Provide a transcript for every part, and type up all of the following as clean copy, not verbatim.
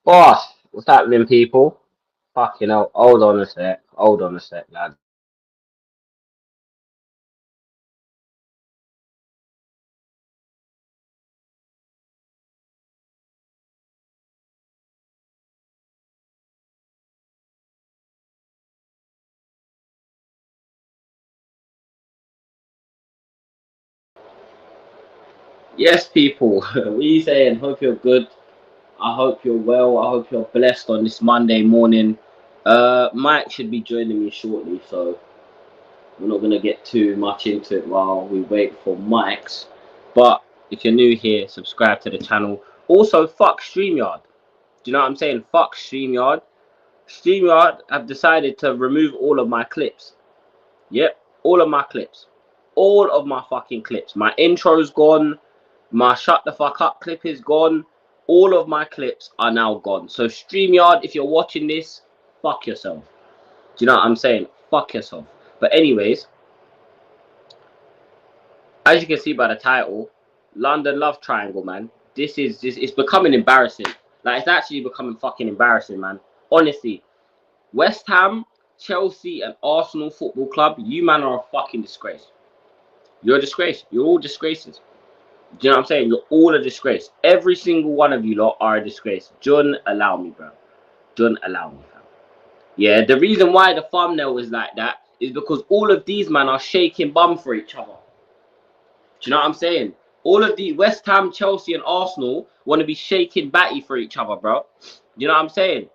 Boss, what's happening, people? Fucking hell, hold on a sec, lad. Yes, people, what are you saying? Hope you're good. I hope you're well. I hope you're blessed on this Monday morning. Mike should be joining me shortly, so we're not gonna get too much into it while we wait for Mike's. But if you're new here, subscribe to the channel. Also, fuck StreamYard. Do you know what I'm saying? Fuck StreamYard. StreamYard have decided to remove all of my clips. Yep, all of my clips. All of my fucking clips. My intro's gone. My shut the fuck up clip is gone. All of my clips are now gone. So StreamYard, if you're watching this, fuck yourself. Do you know what I'm saying? Fuck yourself. But anyways, as you can see by the title, London Love Triangle, man. This is just, it's becoming embarrassing. Like, it's actually becoming fucking embarrassing, man. Honestly, West Ham, Chelsea, and Arsenal Football Club, you man are a fucking disgrace. You're a disgrace. You're all disgraces. Do you know what I'm saying? You're all a disgrace. Every single one of you lot are a disgrace. John, allow me, bro. John, allow me, fam. Yeah, the reason why the thumbnail is like that is because all of these men are shaking bum for each other. Do you know what I'm saying? All of the West Ham, Chelsea, and Arsenal want to be shaking batty for each other, bro. Do you know what I'm saying?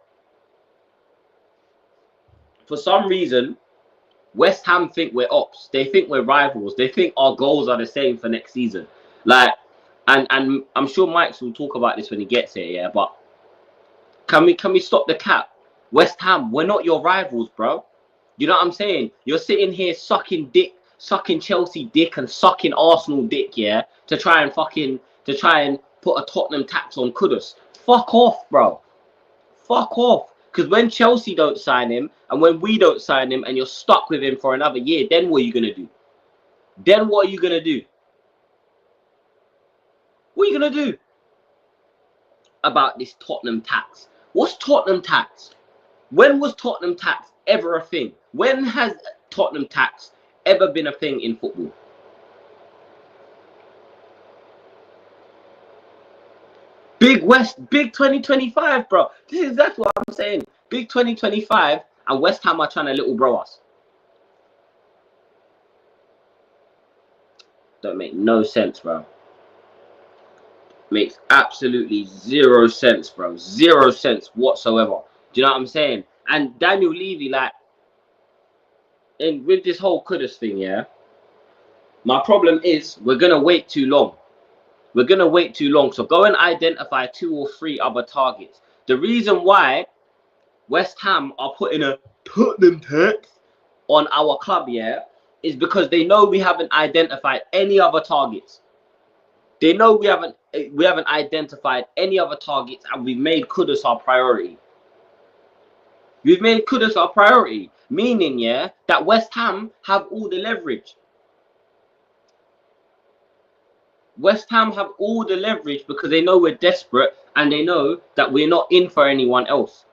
For some reason, West Ham think we're ops. They think we're rivals. They think our goals are the same for next season. Like, and I'm sure Mike's will talk about this when he gets here, yeah. But can we stop the cap? West Ham, we're not your rivals, bro. You know what I'm saying? You're sitting here sucking dick, sucking Chelsea dick and sucking Arsenal dick, yeah, to try and put a Tottenham tax on Kudus. Fuck off, bro. Fuck off. Because when Chelsea don't sign him and when we don't sign him and you're stuck with him for another year, then what are you gonna do? Then what are you gonna do? What are you gonna do about this Tottenham tax? What's Tottenham tax? When was Tottenham tax ever a thing? When has Tottenham tax ever been a thing in football? Big 2025, bro. This is exactly what I'm saying. Big 2025, and West Ham are trying to little bro us. Don't make no sense, bro. Makes absolutely zero sense, bro. Zero sense whatsoever. Do you know what I'm saying? And Daniel Levy, like, with this whole Kudus thing, yeah. My problem is we're gonna wait too long. We're gonna wait too long. So go and identify 2 or 3 other targets. The reason why West Ham are putting a Tottenham tax on our club, yeah, is because they know we haven't identified any other targets. They know we haven't identified any other targets, and we've made Kudus our priority. We've made Kudus our priority, meaning, yeah, that West Ham have all the leverage. West Ham have all the leverage because they know we're desperate and they know that we're not in for anyone else.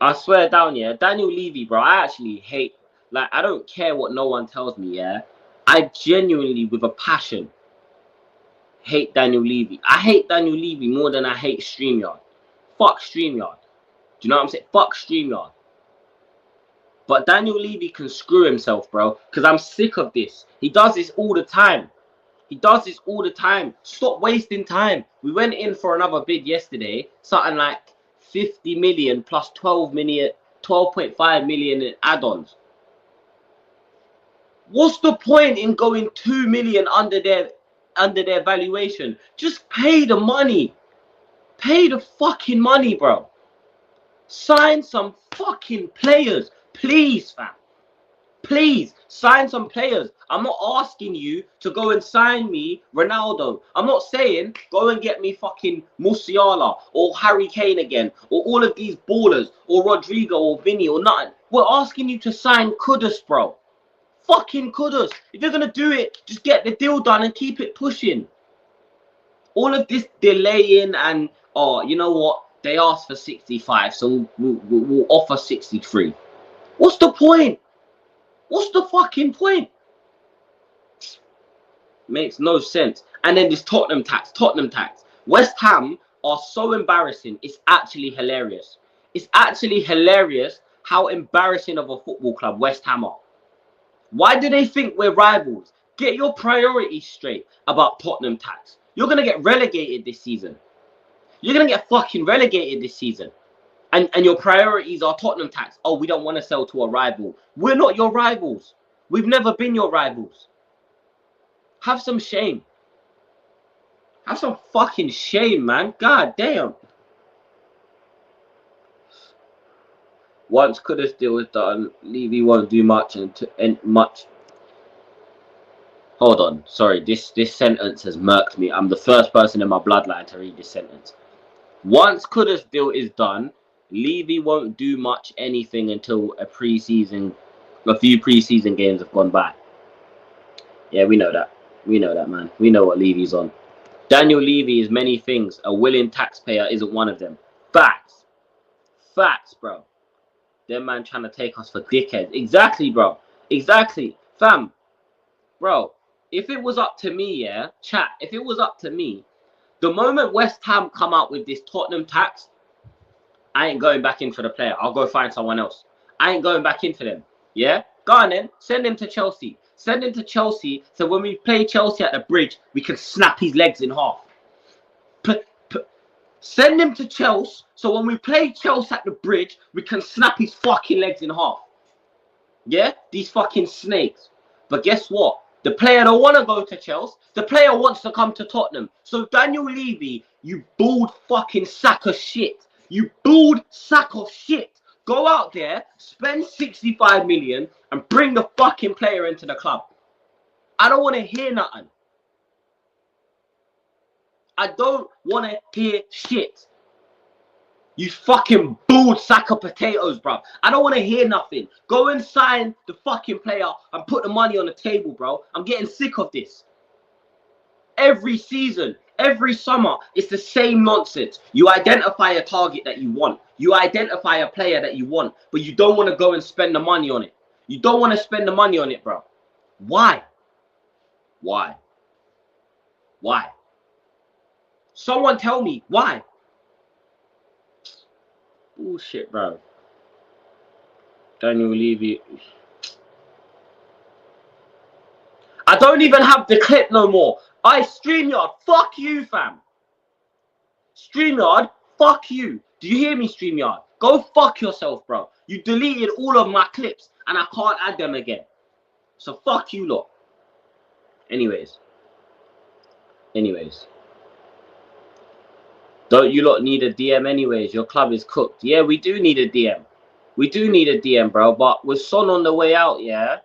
I swear down, yeah, Daniel Levy, bro, I actually hate, like, I don't care what no one tells me, yeah. I genuinely, with a passion, hate Daniel Levy. I hate Daniel Levy more than I hate StreamYard. Fuck StreamYard. Do you know what I'm saying? Fuck StreamYard. But Daniel Levy can screw himself, bro, because I'm sick of this. He does this all the time. He does this all the time. Stop wasting time. We went in for another bid yesterday, something like 50 million plus 12 million, 12.5 million in add-ons. What's the point in going 2 million under their valuation? Just pay the money. Pay the fucking money, bro. Sign some fucking players, please, fam. Please sign some players. I'm not asking you to go and sign me Ronaldo. I'm not saying go and get me fucking Musiala or Harry Kane again or all of these ballers or Rodrigo or Vinny or nothing. We're asking you to sign Kudus, bro. Fucking Kudus. If you're going to do it, just get the deal done and keep it pushing. All of this delaying and, oh, you know what? They asked for 65, so we'll offer 63. What's the point? What's the fucking point? Makes no sense. And then this Tottenham tax. West Ham are so embarrassing. It's actually hilarious. It's actually hilarious how embarrassing of a football club West Ham are. Why do they think we're rivals? Get your priorities straight about Tottenham tax. You're going to get relegated this season. You're going to get fucking relegated this season. And your priorities are Tottenham tax. Oh, we don't want to sell to a rival. We're not your rivals. We've never been your rivals. Have some shame. Have some fucking shame, man. God damn. Once Kudus deal is done, Levy won't do much and much. Hold on. Sorry, this sentence has murked me. I'm the first person in my bloodline to read this sentence. Once Kudus deal is done, Levy won't do much anything until a few preseason games have gone by. Yeah, we know that. We know that, man. We know what Levy's on. Daniel Levy is many things. A willing taxpayer isn't one of them. Facts. Facts, bro. Them man trying to take us for dickheads. Exactly, bro. Exactly. Fam. Bro, if it was up to me, yeah, chat, if it was up to me, the moment West Ham come out with this Tottenham tax, I ain't going back in for the player. I'll go find someone else. I ain't going back in for them. Yeah? Go on then. Send him to Chelsea. Send him to Chelsea so when we play Chelsea at the Bridge, we can snap his legs in half. Send him to Chelsea so when we play Chelsea at the Bridge, we can snap his fucking legs in half. Yeah? These fucking snakes. But guess what? The player don't want to go to Chelsea. The player wants to come to Tottenham. So Daniel Levy, you bald fucking sack of shit. You bald sack of shit. Go out there, spend 65 million and bring the fucking player into the club. I don't want to hear nothing. I don't want to hear shit. You fucking bald sack of potatoes, bro. I don't want to hear nothing. Go and sign the fucking player and put the money on the table, bro. I'm getting sick of this. Every season, every summer, it's the same nonsense. You identify a target that you want. You identify a player that you want, but you don't want to go and spend the money on it. You don't want to spend the money on it, bro. Why? Why? Why? Someone tell me why. Bullshit, bro. Daniel Levy. I don't even have the clip no more. StreamYard, fuck you, fam. StreamYard, fuck you. Do you hear me, StreamYard? Go fuck yourself, bro. You deleted all of my clips and I can't add them again. So fuck you lot. Anyways. Don't you lot need a DM anyways? Your club is cooked. Yeah, we do need a DM. We do need a DM, bro. But with Son on the way out, yeah,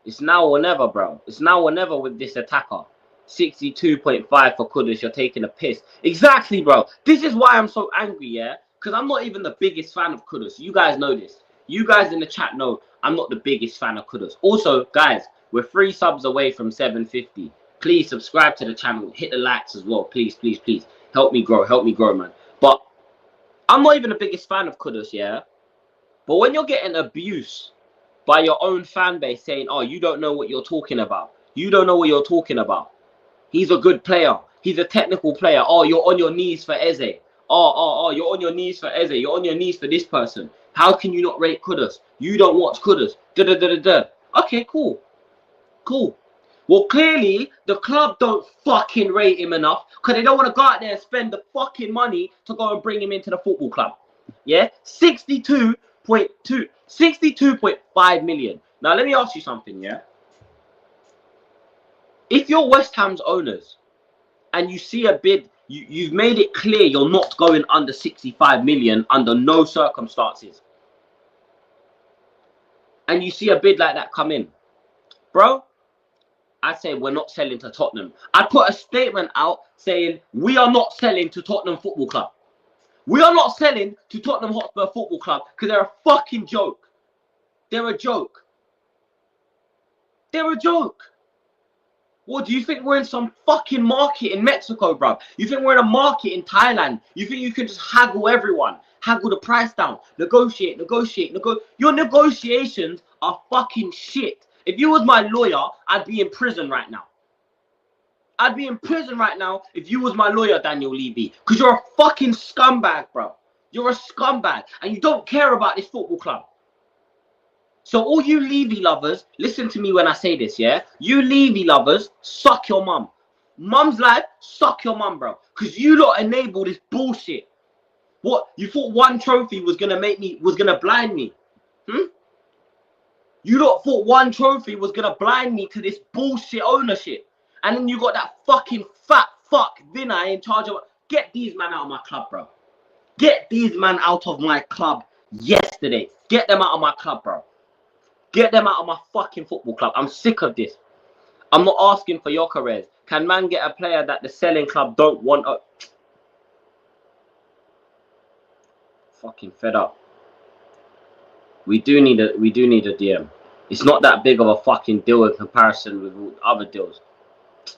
it's now or never, bro. It's now or never with this attacker. 62.5 for Kudus. You're taking a piss. Exactly, bro. This is why I'm so angry, yeah? Because I'm not even the biggest fan of Kudus. You guys know this. You guys in the chat know I'm not the biggest fan of Kudus. Also, guys, we're 3 subs away from 750. Please subscribe to the channel. Hit the likes as well. Please, please, please. Help me grow, man. But I'm not even the biggest fan of Kudus, yeah? But when you're getting abuse by your own fan base saying, oh, you don't know what you're talking about. You don't know what you're talking about. He's a good player. He's a technical player. Oh, you're on your knees for Eze. Oh, you're on your knees for Eze. You're on your knees for this person. How can you not rate Kudus? You don't watch Kudus. Okay, cool. Cool. Well, clearly, the club don't fucking rate him enough because they don't want to go out there and spend the fucking money to go and bring him into the football club. Yeah? 62.5 million. Now, let me ask you something, yeah? If you're West Ham's owners and you see a bid, you've made it clear you're not going under 65 million under no circumstances. And you see a bid like that come in. Bro, I say we're not selling to Tottenham. I put a statement out saying we are not selling to Tottenham Football Club. We are not selling to Tottenham Hotspur Football Club because they're a fucking joke. They're a joke. They're a joke. What do you think we're in some fucking market in Mexico, bro? You think we're in a market in Thailand? You think you can just haggle everyone, haggle the price down, negotiate? Your negotiations are fucking shit. If you was my lawyer, I'd be in prison right now. I'd be in prison right now if you was my lawyer, Daniel Levy. Because you're a fucking scumbag, bro. You're a scumbag. And you don't care about this football club. So all you Levy lovers, listen to me when I say this, yeah? You Levy lovers, suck your mum. Mum's life, suck your mum, bro. Because you lot enable this bullshit. What? You thought one trophy was going to blind me? You lot thought one trophy was going to blind me to this bullshit ownership. And then you got that fucking fat fuck Vinay in charge of... Get these man out of my club, bro. Get these man out of my club yesterday. Get them out of my club, bro. Get them out of my fucking football club. I'm sick of this. I'm not asking for Gyökeres. Can man get a player that the selling club don't want? Fucking fed up. We do need a DM. It's not that big of a fucking deal in comparison with other deals.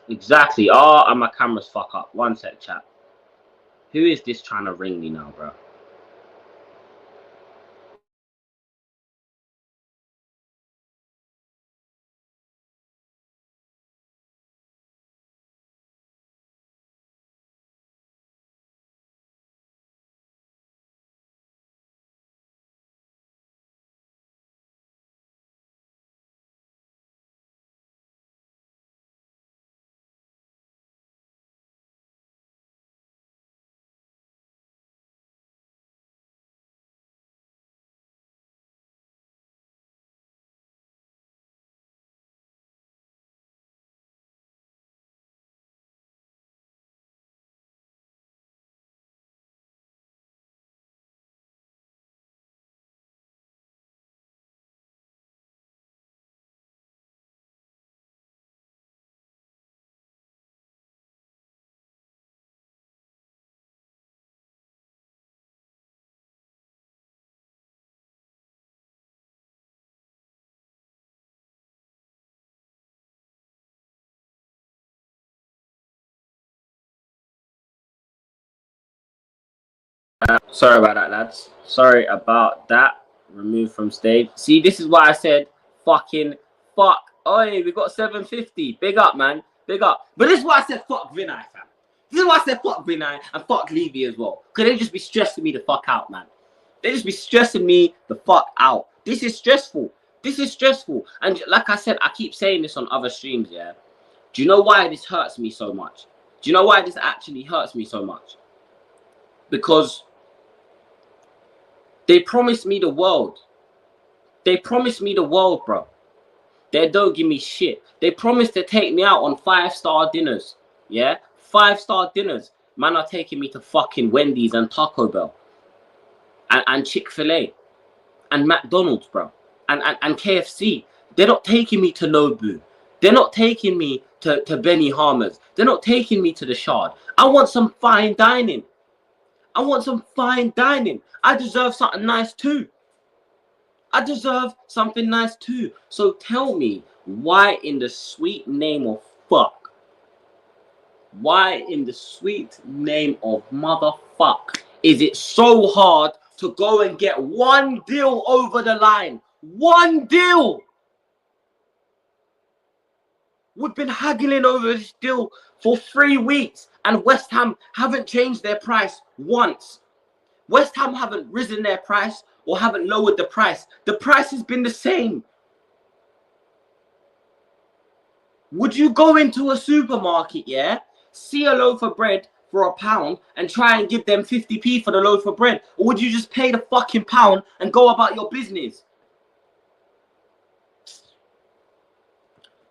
Exactly. Oh, and my camera's fuck up. One sec, chat. Who is this trying to ring me now, bro? Sorry about that, lads. Sorry about that. Removed from stage. See, this is why I said fucking fuck. Oi, we got 750. Big up, man. Big up. But this is why I said fuck Vinay, fam. This is why I said fuck Vinay and fuck Levy as well. Because they just be stressing me the fuck out, man. They just be stressing me the fuck out. This is stressful. This is stressful. And like I said, I keep saying this on other streams, yeah? Do you know why this hurts me so much? Do you know why this actually hurts me so much? Because they promised me the world. They promised me the world, bro. They don't give me shit. They promised to take me out on 5-star dinners. Yeah? 5-star dinners. Man are taking me to fucking Wendy's and Taco Bell. And Chick-fil-A. And McDonald's, bro. And KFC. They're not taking me to Nobu. They're not taking me to Benny Harmer's. They're not taking me to the Shard. I want some fine dining. I want some fine dining. I deserve something nice too. I deserve something nice too. So tell me, why in the sweet name of fuck? Why in the sweet name of motherfuck is it so hard to go and get one deal over the line? One deal! We've been haggling over this deal for 3 weeks and West Ham haven't changed their price once. West Ham haven't risen their price or haven't lowered the price. The price has been the same. Would you go into a supermarket, yeah, see a loaf of bread for £1 and try and give them 50p for the loaf of bread? Or would you just pay the fucking pound and go about your business?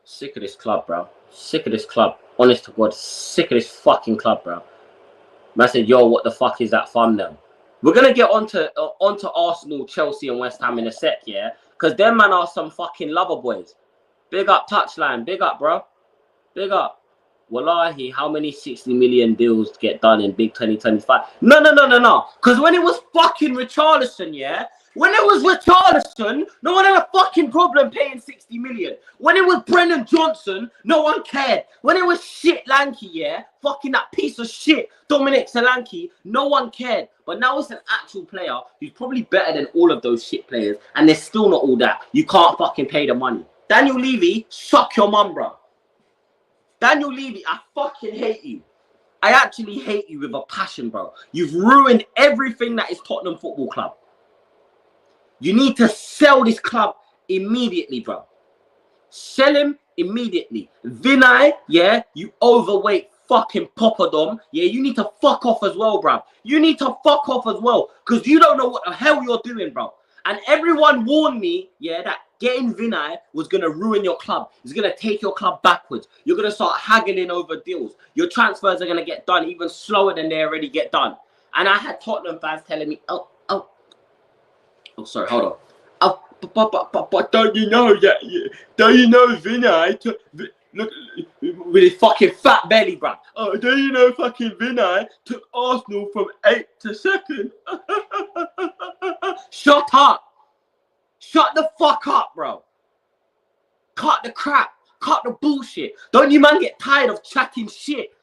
Sick of this club, bro. Sick of this club. Honest to God, sick of this fucking club, bro. Man said, yo, what the fuck is that thumbnail? We're going to get onto Arsenal, Chelsea and West Ham in a sec, yeah? Because them man are some fucking lover boys. Big up Touchline. Big up, bro. Big up. Wallahi, how many 60 million deals get done in big 2025? No. Because when it was fucking Richarlison, yeah? When it was Richarlison, no one had a fucking problem paying 60 million. When it was Brennan Johnson, no one cared. When it was shit Lanky, yeah, fucking that piece of shit, Dominic Solanke, no one cared. But now it's an actual player who's probably better than all of those shit players, and they're still not all that. You can't fucking pay the money. Daniel Levy, suck your mum, bro. Daniel Levy, I fucking hate you. I actually hate you with a passion, bro. You've ruined everything that is Tottenham Football Club. You need to sell this club immediately, bro. Sell him immediately. Vinay, yeah, you overweight fucking Poppadom. Yeah, you need to fuck off as well, bro. You need to fuck off as well, because you don't know what the hell you're doing, bro. And everyone warned me, yeah, that getting Vinay was going to ruin your club. It's going to take your club backwards. You're going to start haggling over deals. Your transfers are going to get done even slower than they already get done. And I had Tottenham fans telling me, oh, sorry, hold on. But don't you know that? Don't you know Vinay? Look, with his fucking fat belly, bro. Oh, don't you know fucking Vinay took Arsenal from 8th to 2nd? Shut up. Shut the fuck up, bro. Cut the crap. Cut the bullshit. Don't you man get tired of chatting shit?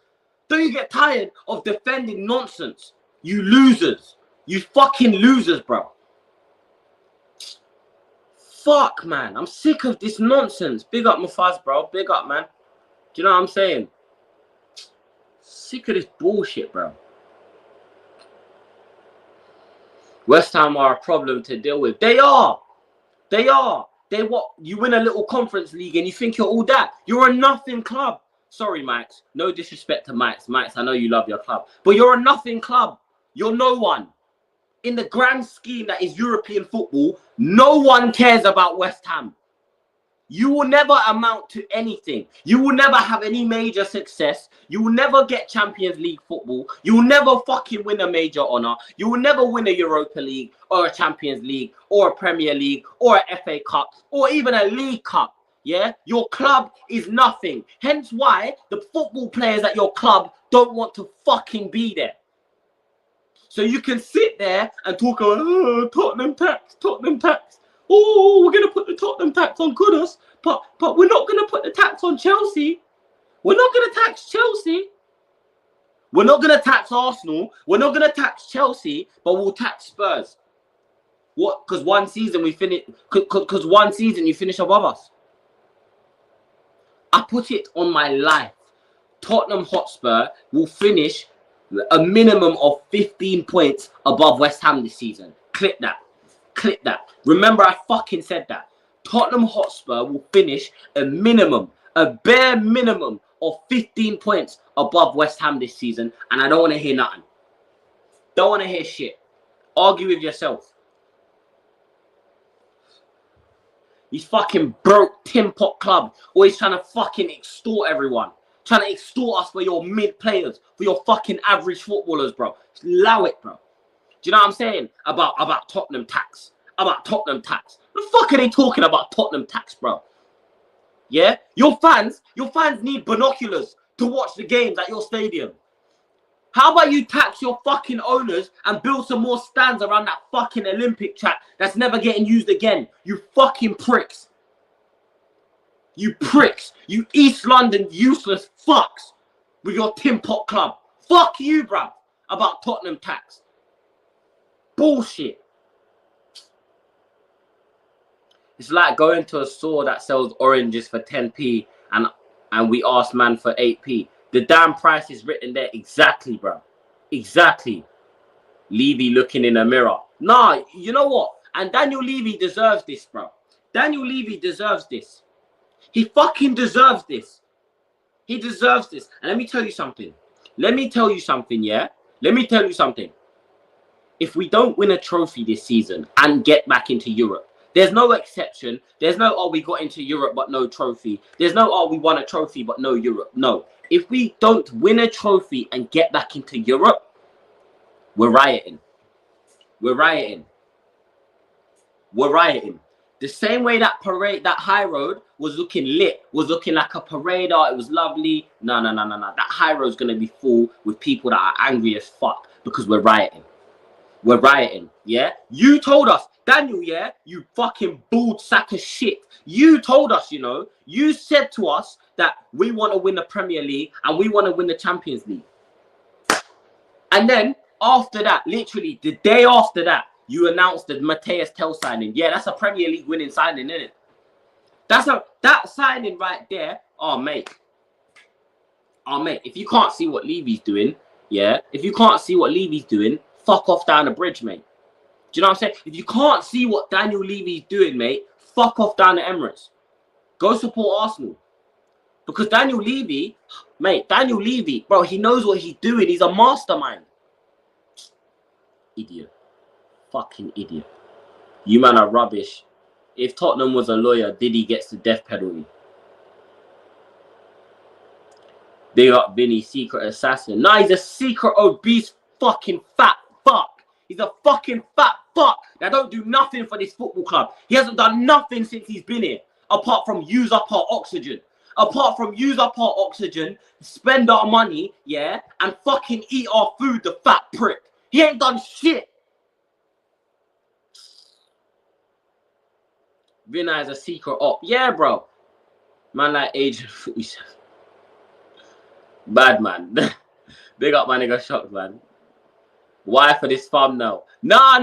Don't you get tired of defending nonsense? You losers. You fucking losers, bro. Fuck, man. I'm sick of this nonsense. Big up Mufaz, bro. Big up, man. Do you know what I'm saying? Sick of this bullshit, bro. West Ham are a problem to deal with. They are. They are. They what? You win a little conference league and you think you're all that. You're a nothing club. Sorry, Max. No disrespect to Max. Max, I know you love your club. But you're a nothing club. You're no one. In the grand scheme that is European football, no one cares about West Ham. You will never amount to anything. You will never have any major success. You will never get Champions League football. You will never fucking win a major honor. You will never win a Europa League or a Champions League or a Premier League or a FA Cup or even a League Cup. Yeah? Your club is nothing. Hence why the football players at your club don't want to fucking be there. So you can sit there and talk about, oh, Tottenham tax, Tottenham tax. Oh, we're going to put the Tottenham tax on Kudus, but we're not going to put the tax on Chelsea. We're not going to tax Chelsea. We're not going to tax Arsenal. We're not going to tax Chelsea, but we'll tax Spurs. What? Because one season we finish. Because one season you finish above us. I put it on my life. Tottenham Hotspur will finish a minimum of 15 points above West Ham this season. Clip that. Clip that. Remember, I fucking said that. Tottenham Hotspur will finish a minimum, a bare minimum of 15 points above West Ham this season. And I don't want to hear nothing. Don't want to hear shit. Argue with yourself. These fucking broke tin pot club always trying to fucking extort everyone. Trying to extort us for your mid players, for your fucking average footballers, bro. Allow it, bro. Do you know what I'm saying? About Tottenham tax. About Tottenham tax. The fuck are they talking about Tottenham tax, bro? Yeah? Your fans need binoculars to watch the games at your stadium. How about you tax your fucking owners and build some more stands around that fucking Olympic track that's never getting used again? You fucking pricks. You pricks. You East London useless fucks with your tin pot club. Fuck you, bruv, about Tottenham tax. Bullshit. It's like going to a store that sells oranges for 10p and we ask man for 8p. The damn price is written there. Exactly, bro. Exactly. Levy looking in a mirror. Nah, you know what? And Daniel Levy deserves this, bro. Daniel Levy deserves this. He fucking deserves this. He deserves this. And let me tell you something. Let me tell you something, yeah? Let me tell you something. If we don't win a trophy this season and get back into Europe, there's no exception. There's no, oh, we got into Europe but no trophy. There's no, oh, we won a trophy but no Europe. No. If we don't win a trophy and get back into Europe, we're rioting. We're rioting. We're rioting. The same way that parade, that high road was looking lit, was looking like a parade. Oh, it was lovely. No. That high road's going to be full with people that are angry as fuck because we're rioting. We're rioting, yeah? You told us Daniel, yeah, you fucking bald sack of shit. You told us, you know, you said to us that we want to win the Premier League and we want to win the Champions League. And then after that, literally the day after that, you announced the Matthias Tel signing. Yeah, that's a Premier League winning signing, isn't it? That signing right there. Oh mate, if you can't see what Levy's doing, yeah, if you can't see what Levy's doing, fuck off down the bridge, mate. Do you know what I'm saying? If you can't see what Daniel Levy's doing, mate, fuck off down the Emirates. Go support Arsenal. Because Daniel Levy, mate, Daniel Levy, bro, he knows what he's doing. He's a mastermind. Idiot. Fucking idiot. You man are rubbish. If Tottenham was a lawyer, Diddy gets the death penalty. They got Vinny, secret assassin. Nah, he's a secret obese fucking fat fuck. He's a fucking fat fuck that don't do nothing for this football club. He hasn't done nothing since he's been here, apart from use up our oxygen. Apart from use up our oxygen, spend our money, yeah, and fucking eat our food, the fat prick. He ain't done shit. Vinny is a secret op. Yeah, bro. Man like Agent 47. Bad man. Big up my nigga Shock, man. Why for this thumbnail? Nah.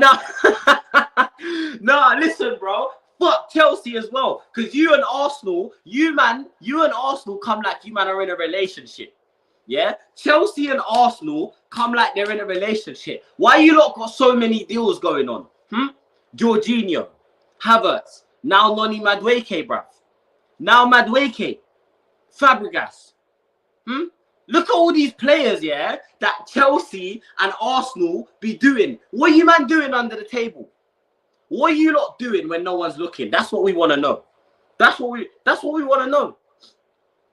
Nah, listen, bro. Fuck Chelsea as well. Because you and Arsenal, you and Arsenal come like you man are in a relationship. Yeah? Chelsea and Arsenal come like they're in a relationship. Why you lot got so many deals going on? Jorginho, Havertz, now Noni Madueke, bruv. Now Madueke, Fabregas. Look at all these players, yeah, that Chelsea and Arsenal be doing. What are you man doing under the table? What are you lot doing when no one's looking? That's what we want to know. That's what we want to know.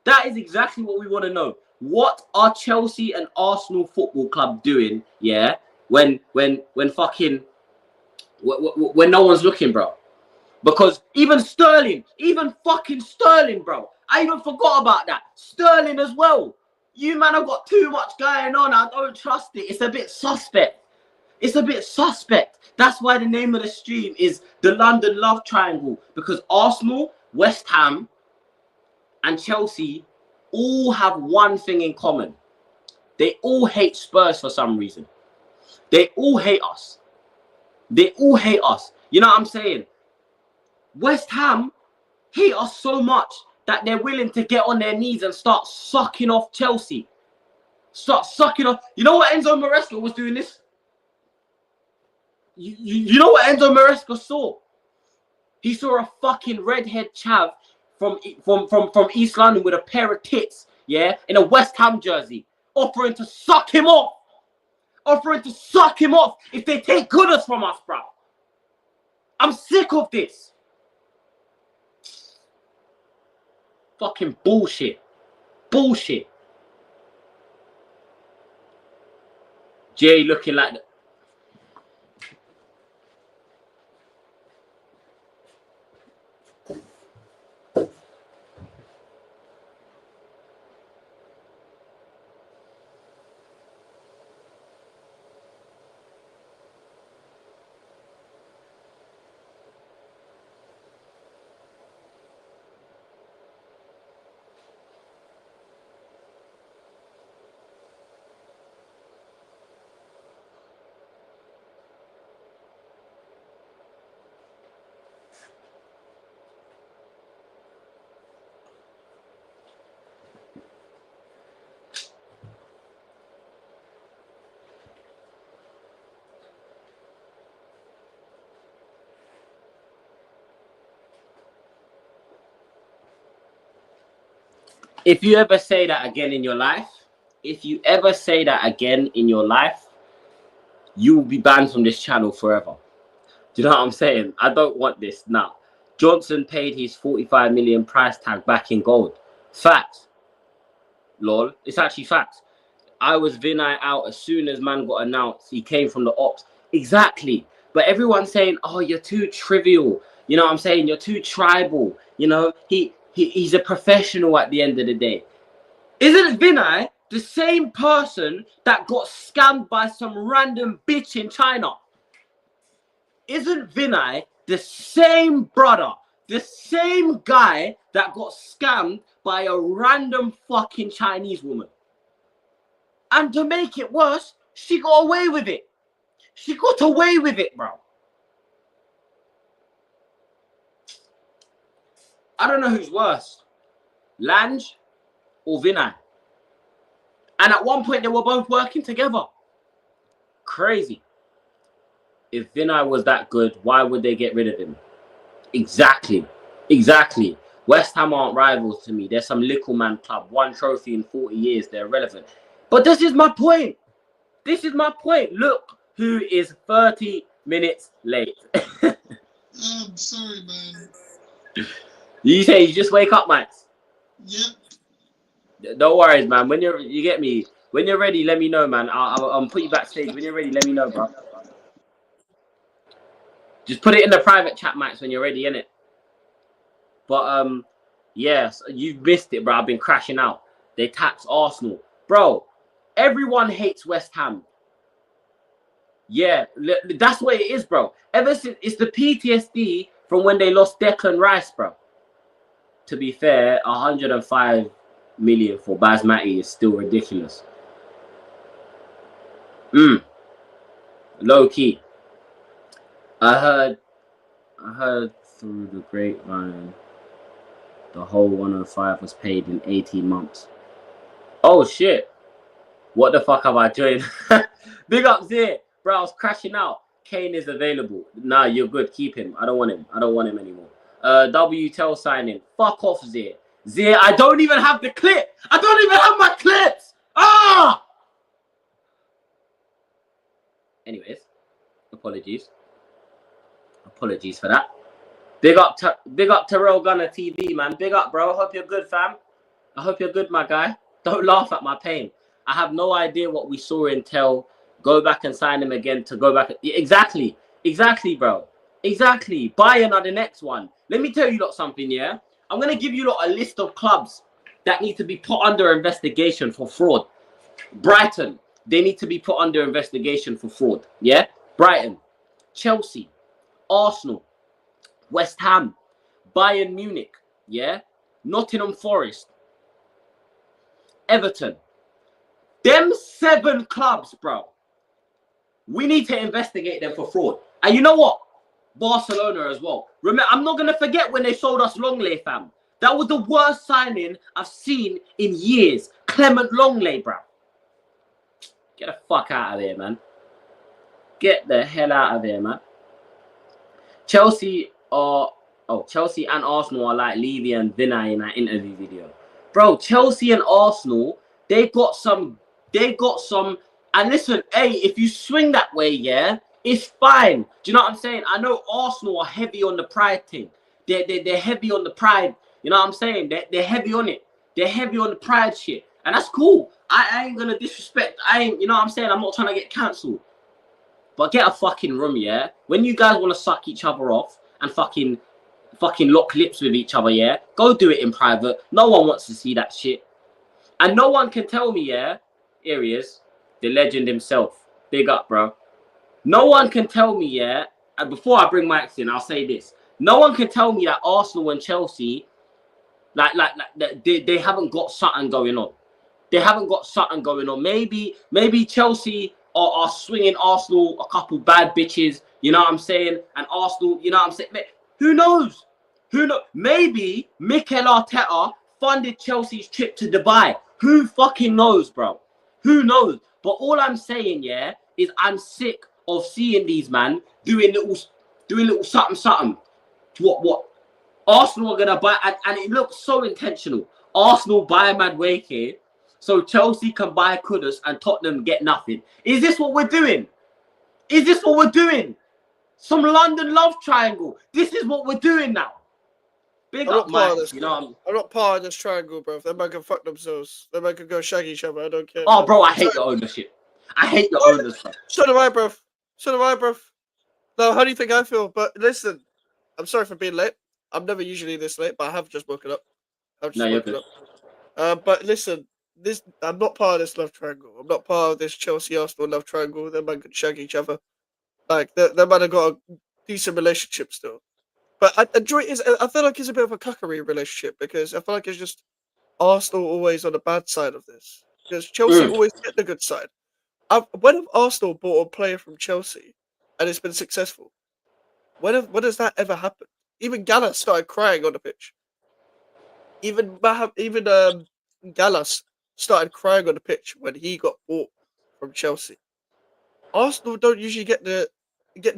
That is exactly what we want to know. What are Chelsea and Arsenal Football Club doing, yeah, when fucking when no one's looking, bro? Because even fucking Sterling, bro. I even forgot about that. Sterling as well. You man have got too much going on. I don't trust it. It's a bit suspect. It's a bit suspect. That's why the name of the stream is the London Love Triangle. Because Arsenal, West Ham, and Chelsea all have one thing in common. They all hate Spurs for some reason. They all hate us. They all hate us. You know what I'm saying? West Ham hate us so much that they're willing to get on their knees and start sucking off Chelsea. Start sucking off. You know what Enzo Maresca was doing this? You know what Enzo Maresca saw? He saw a fucking redhead chav from East London with a pair of tits, yeah, in a West Ham jersey, offering to suck him off. Offering to suck him off if they take goodness from us, bro. I'm sick of this. Fucking bullshit. Bullshit. Jay looking like the... If you ever say that again in your life, you will be banned from this channel forever. Do you know what I'm saying? I don't want this now. Johnson paid his 45 million price tag back in gold. Facts. Lol. It's actually facts. I was Vinay out as soon as man got announced. He came from the ops. Exactly. But everyone's saying, oh, you're too trivial. You know what I'm saying? You're too tribal. You know, he's a professional at the end of the day. Isn't Vinay the same person that got scammed by some random bitch in China? isn't Vinay the same brother, the same guy that got scammed by a random fucking Chinese woman? And to make it worse, she got away with it. She got away with it, bro. I don't know who's worse, Lange or Vinay. And at one point, they were both working together. Crazy. If Vinay was that good, why would they get rid of him? Exactly. West Ham aren't rivals to me. They're some little man club. 1 trophy in 40 years. They're irrelevant. But this is my point. Look who is 30 minutes late. I'm sorry, man. You say you just wake up, Max? Yep. No worries, man. When you get me, when you're ready, let me know, man. I'll put you backstage. When you're ready, let me know, bro. Just put it in the private chat, Max, when you're ready, innit? But yes, you've missed it, bro. I've been crashing out. They tax Arsenal, bro. Everyone hates West Ham. Yeah, that's what it is, bro. Ever since it's the PTSD from when they lost Declan Rice, bro. To be fair, 105 million for Basmati is still ridiculous. Low key. I heard through the grapevine the whole 105 was paid in 18 months. Oh shit. What the fuck have I joined? Big ups here. Bro, I was crashing out. Kane is available. Nah, you're good. Keep him. I don't want him anymore. WTEL signing. Fuck off, Zir. I don't even have the clip. I don't even have my clips. Ah! Anyways, apologies for that. Big up Terrell Gunner TV, man. Big up, bro. Hope you're good, fam. I hope you're good, my guy. Don't laugh at my pain. I have no idea what we saw in Tell. Go back and sign him again to go back. Exactly, bro. Exactly. Bayern are the next one. Let me tell you lot something, yeah? I'm going to give you lot a list of clubs that need to be put under investigation for fraud. Brighton, they need to be put under investigation for fraud, yeah? Brighton, Chelsea, Arsenal, West Ham, Bayern Munich, yeah? Nottingham Forest, Everton. Them 7 clubs, bro. We need to investigate them for fraud. And you know what? Barcelona as well. Remember, I'm not going to forget when they sold us Longley, fam. That was the worst signing I've seen in years. Clement Longley, bro. Get the fuck out of there, man. Get the hell out of there, man. Chelsea and Arsenal are like Levy and Vinay in that interview video. Bro, Chelsea and Arsenal, they got some, and listen, hey, if you swing that way, yeah, it's fine. Do you know what I'm saying? I know Arsenal are heavy on the pride thing. They're heavy on the pride. You know what I'm saying? They're heavy on it. They're heavy on the pride shit. And that's cool. I ain't gonna disrespect. You know what I'm saying? I'm not trying to get cancelled. But get a fucking room, yeah? When you guys want to suck each other off and fucking lock lips with each other, yeah? Go do it in private. No one wants to see that shit. And no one can tell me, yeah? Here he is. The legend himself. Big up, bro. No one can tell me, yeah? And before I bring Max in, I'll say this. No one can tell me that Arsenal and Chelsea, they haven't got something going on. They haven't got something going on. Maybe Chelsea are swinging Arsenal a couple bad bitches, you know what I'm saying? And Arsenal, you know what I'm saying? Who knows? Maybe Mikel Arteta funded Chelsea's trip to Dubai. Who fucking knows, bro? Who knows? But all I'm saying, yeah, is I'm sick of seeing these man doing little something. What? Arsenal are gonna buy, and it looks so intentional. Arsenal buy Madueke, so Chelsea can buy Kudus and Tottenham get nothing. Is this what we're doing? Some London love triangle. This is what we're doing now. Big up, Mike. You know, I'm not part of this triangle, bro. They might can fuck themselves. They might can go shag each other. I don't care. Oh, bro, I hate your ownership. I hate your ownership. So do I, bro. No, how do you think I feel? But listen, I'm sorry for being late. I'm never usually this late, but I have just woken up. But listen, I'm not part of this love triangle. I'm not part of this Chelsea Arsenal love triangle. They might can shag each other. Like they might have got decent relationship still. But I enjoy it. I feel like it's a bit of a cuckery relationship because I feel like it's just Arsenal always on the bad side of this. Because Chelsea always get the good side. When have Arsenal bought a player from Chelsea and it's been successful? When has that ever happened? Even Gallas started crying on the pitch. Even Gallas started crying on the pitch when he got bought from Chelsea. Arsenal don't usually get the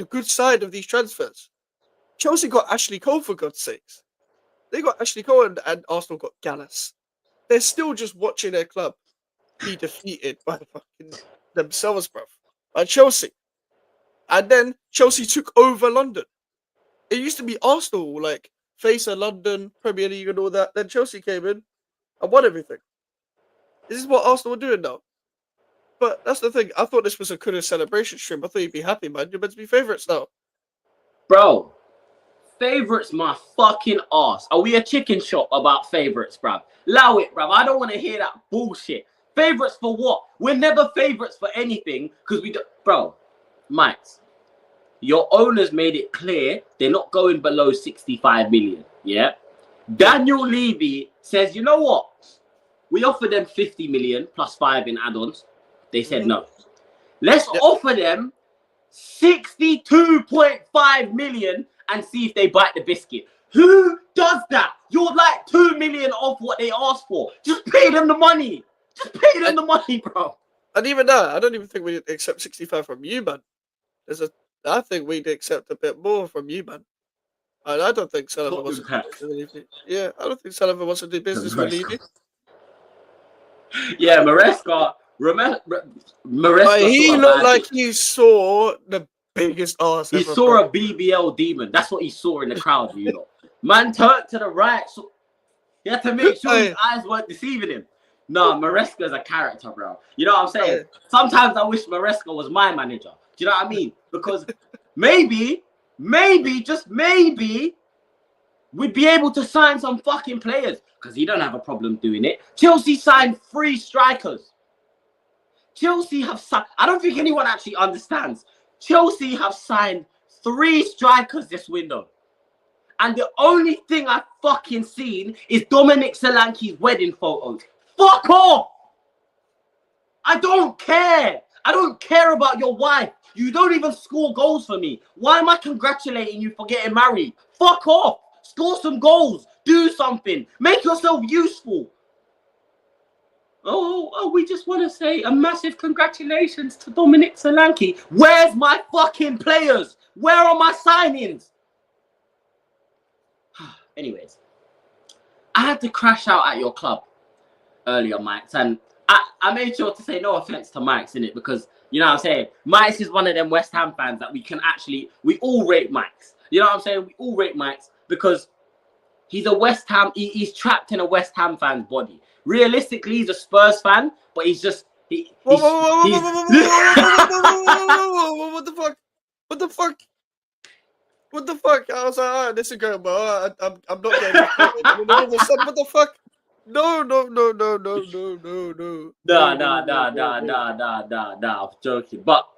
good side of these transfers. Chelsea got Ashley Cole, for God's sakes. They got Ashley Cole and Arsenal got Gallas. They're still just watching their club be defeated by fucking themselves, bruv. By Chelsea. And then Chelsea took over London. It used to be Arsenal, like, face of London, Premier League and all that. Then Chelsea came in and won everything. This is what Arsenal are doing now. But that's the thing. I thought this was a Kuna celebration stream. I thought you'd be happy, man. You're meant to be favourites now. Bro, favourites my fucking ass. Are we a chicken shop about favourites, bruv? Allow it, bruv. I don't want to hear that bullshit. Favourites for what? We're never favourites for anything because we don't. Bro, Mikes, your owners made it clear they're not going below 65 million. Yeah? Daniel Levy says, you know what? We offered them 50 million plus 5 in add-ons. They said no. Let's offer them 62.5 million and see if they bite the biscuit. Who does that? You're like 2 million off what they asked for. Just pay them the money. Just pay them the money, bro. And even that, I don't even think we'd accept 65 from you, man. I think we'd accept a bit more from you, man. And I don't think Sullivan wants to do business with Levy. Yeah, I don't think Sullivan wants to do business with Levy. Yeah, Maresca. He looked like he saw the biggest ass. He saw a BBL demon. That's what he saw in the crowd, you know. Man turned to the right. So he had to make sure his eyes weren't deceiving him. No, Maresca's a character, bro. You know what I'm saying? Sometimes I wish Maresca was my manager. Do you know what I mean? Because maybe, just maybe, we'd be able to sign some fucking players. Because he don't have a problem doing it. Chelsea signed 3 strikers. Chelsea have signed... I don't think anyone actually understands. Chelsea have signed 3 strikers this window. And the only thing I've fucking seen is Dominic Solanke's wedding photos. Fuck off! I don't care. I don't care about your wife. You don't even score goals for me. Why am I congratulating you for getting married? Fuck off. Score some goals. Do something. Make yourself useful. Oh, we just want to say a massive congratulations to Dominic Solanke. Where's my fucking players? Where are my signings? Anyways, I had to crash out at your club earlier, Mike's, and I made sure to say no offense to Mike's in it because, you know what I'm saying, Mike's is one of them West Ham fans that we all rate Mike's. You know what I'm saying? We all rate Mike's because he's a West Ham, he's trapped in a West Ham fan's body. Realistically, he's a Spurs fan, but he's just... What the fuck? What the fuck? What the fuck? I was like, all right, this is good, but I'm not getting it. What the fuck? No. I'm joking. But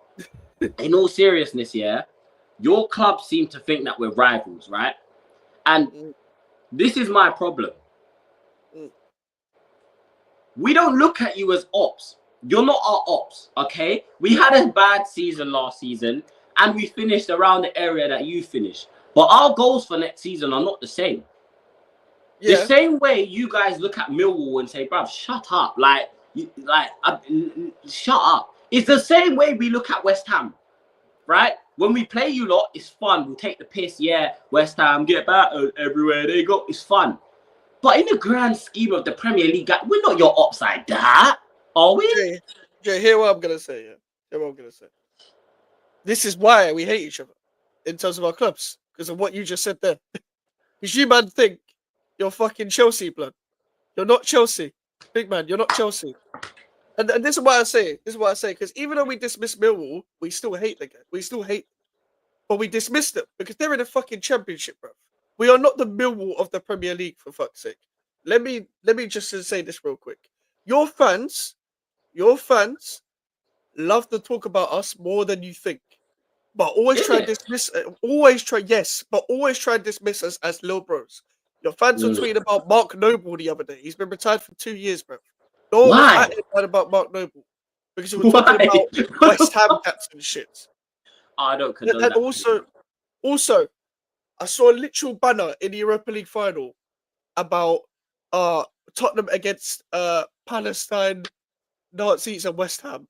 in all seriousness, yeah, your club seem to think that we're rivals, right? And this is my problem. We don't look at you as ops. You're not our ops, okay? We had a bad season last season, and we finished around the area that you finished. But our goals for next season are not the same. Yeah. The same way you guys look at Millwall and say, bruv, shut up. Shut up. It's the same way we look at West Ham, right? When we play you lot, it's fun. We'll take the piss. Yeah, West Ham, get battered everywhere they go. It's fun. But in the grand scheme of the Premier League, we're not your ops like that, are we? Jay, hear what I'm going to say. Yeah. Hear what I'm going to say. This is why we hate each other in terms of our clubs. Because of what you just said there. Because you, man, think you're fucking Chelsea, blood. You're not Chelsea. Big man, you're not Chelsea. And this is why I say. Because even though we dismiss Millwall, we still hate the guy. We still hate them. But we dismiss them because they're in the fucking championship, bro. We are not the Millwall of the Premier League, for fuck's sake. Let me just say this real quick. Your fans love to talk about us more than you think. but always Is try it? to dismiss. Always try, yes, but always try to dismiss us as little bros. Your fans were tweeting about Mark Noble the other day. He's been retired for 2 years, bro. No one was Why? acting bad about Mark Noble because he was talking Why? about West Ham caps and shit. I don't condone And that. also, I saw a literal banner in the Europa League final about Tottenham against Palestine, Nazis, and West Ham.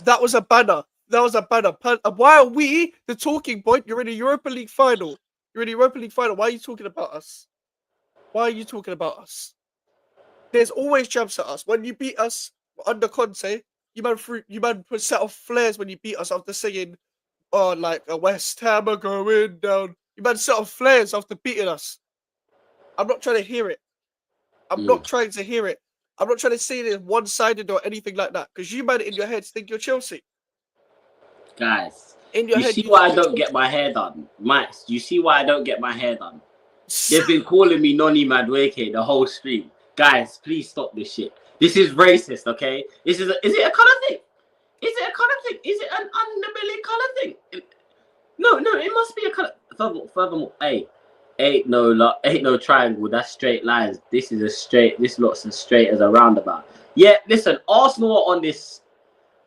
That was a banner. Why are we the talking point? You're in a Europa League final. Why are you talking about us? There's always jabs at us. When you beat us under Conte, you man put set off flares when you beat us after singing, "Oh, like a West Ham are going down." You man set off flares after beating us. I'm not trying to hear it. I'm not trying to hear it. I'm not trying to say it one-sided or anything like that. Because you man in your heads think you're Chelsea. Guys, In your you head, see you why I think you're don't get Chelsea. my hair done? Max, you see why I don't get my hair done? They've been calling me Noni Madueke the whole stream. Guys, please stop this shit. This is racist, okay? Is it a colour thing? Is it a colour thing? Is it an underbelly colour thing? No, it must be a colour. Furthermore, hey, ain't no triangle. That's straight lines. This looks as straight as a roundabout. Yeah, listen, Arsenal are on this.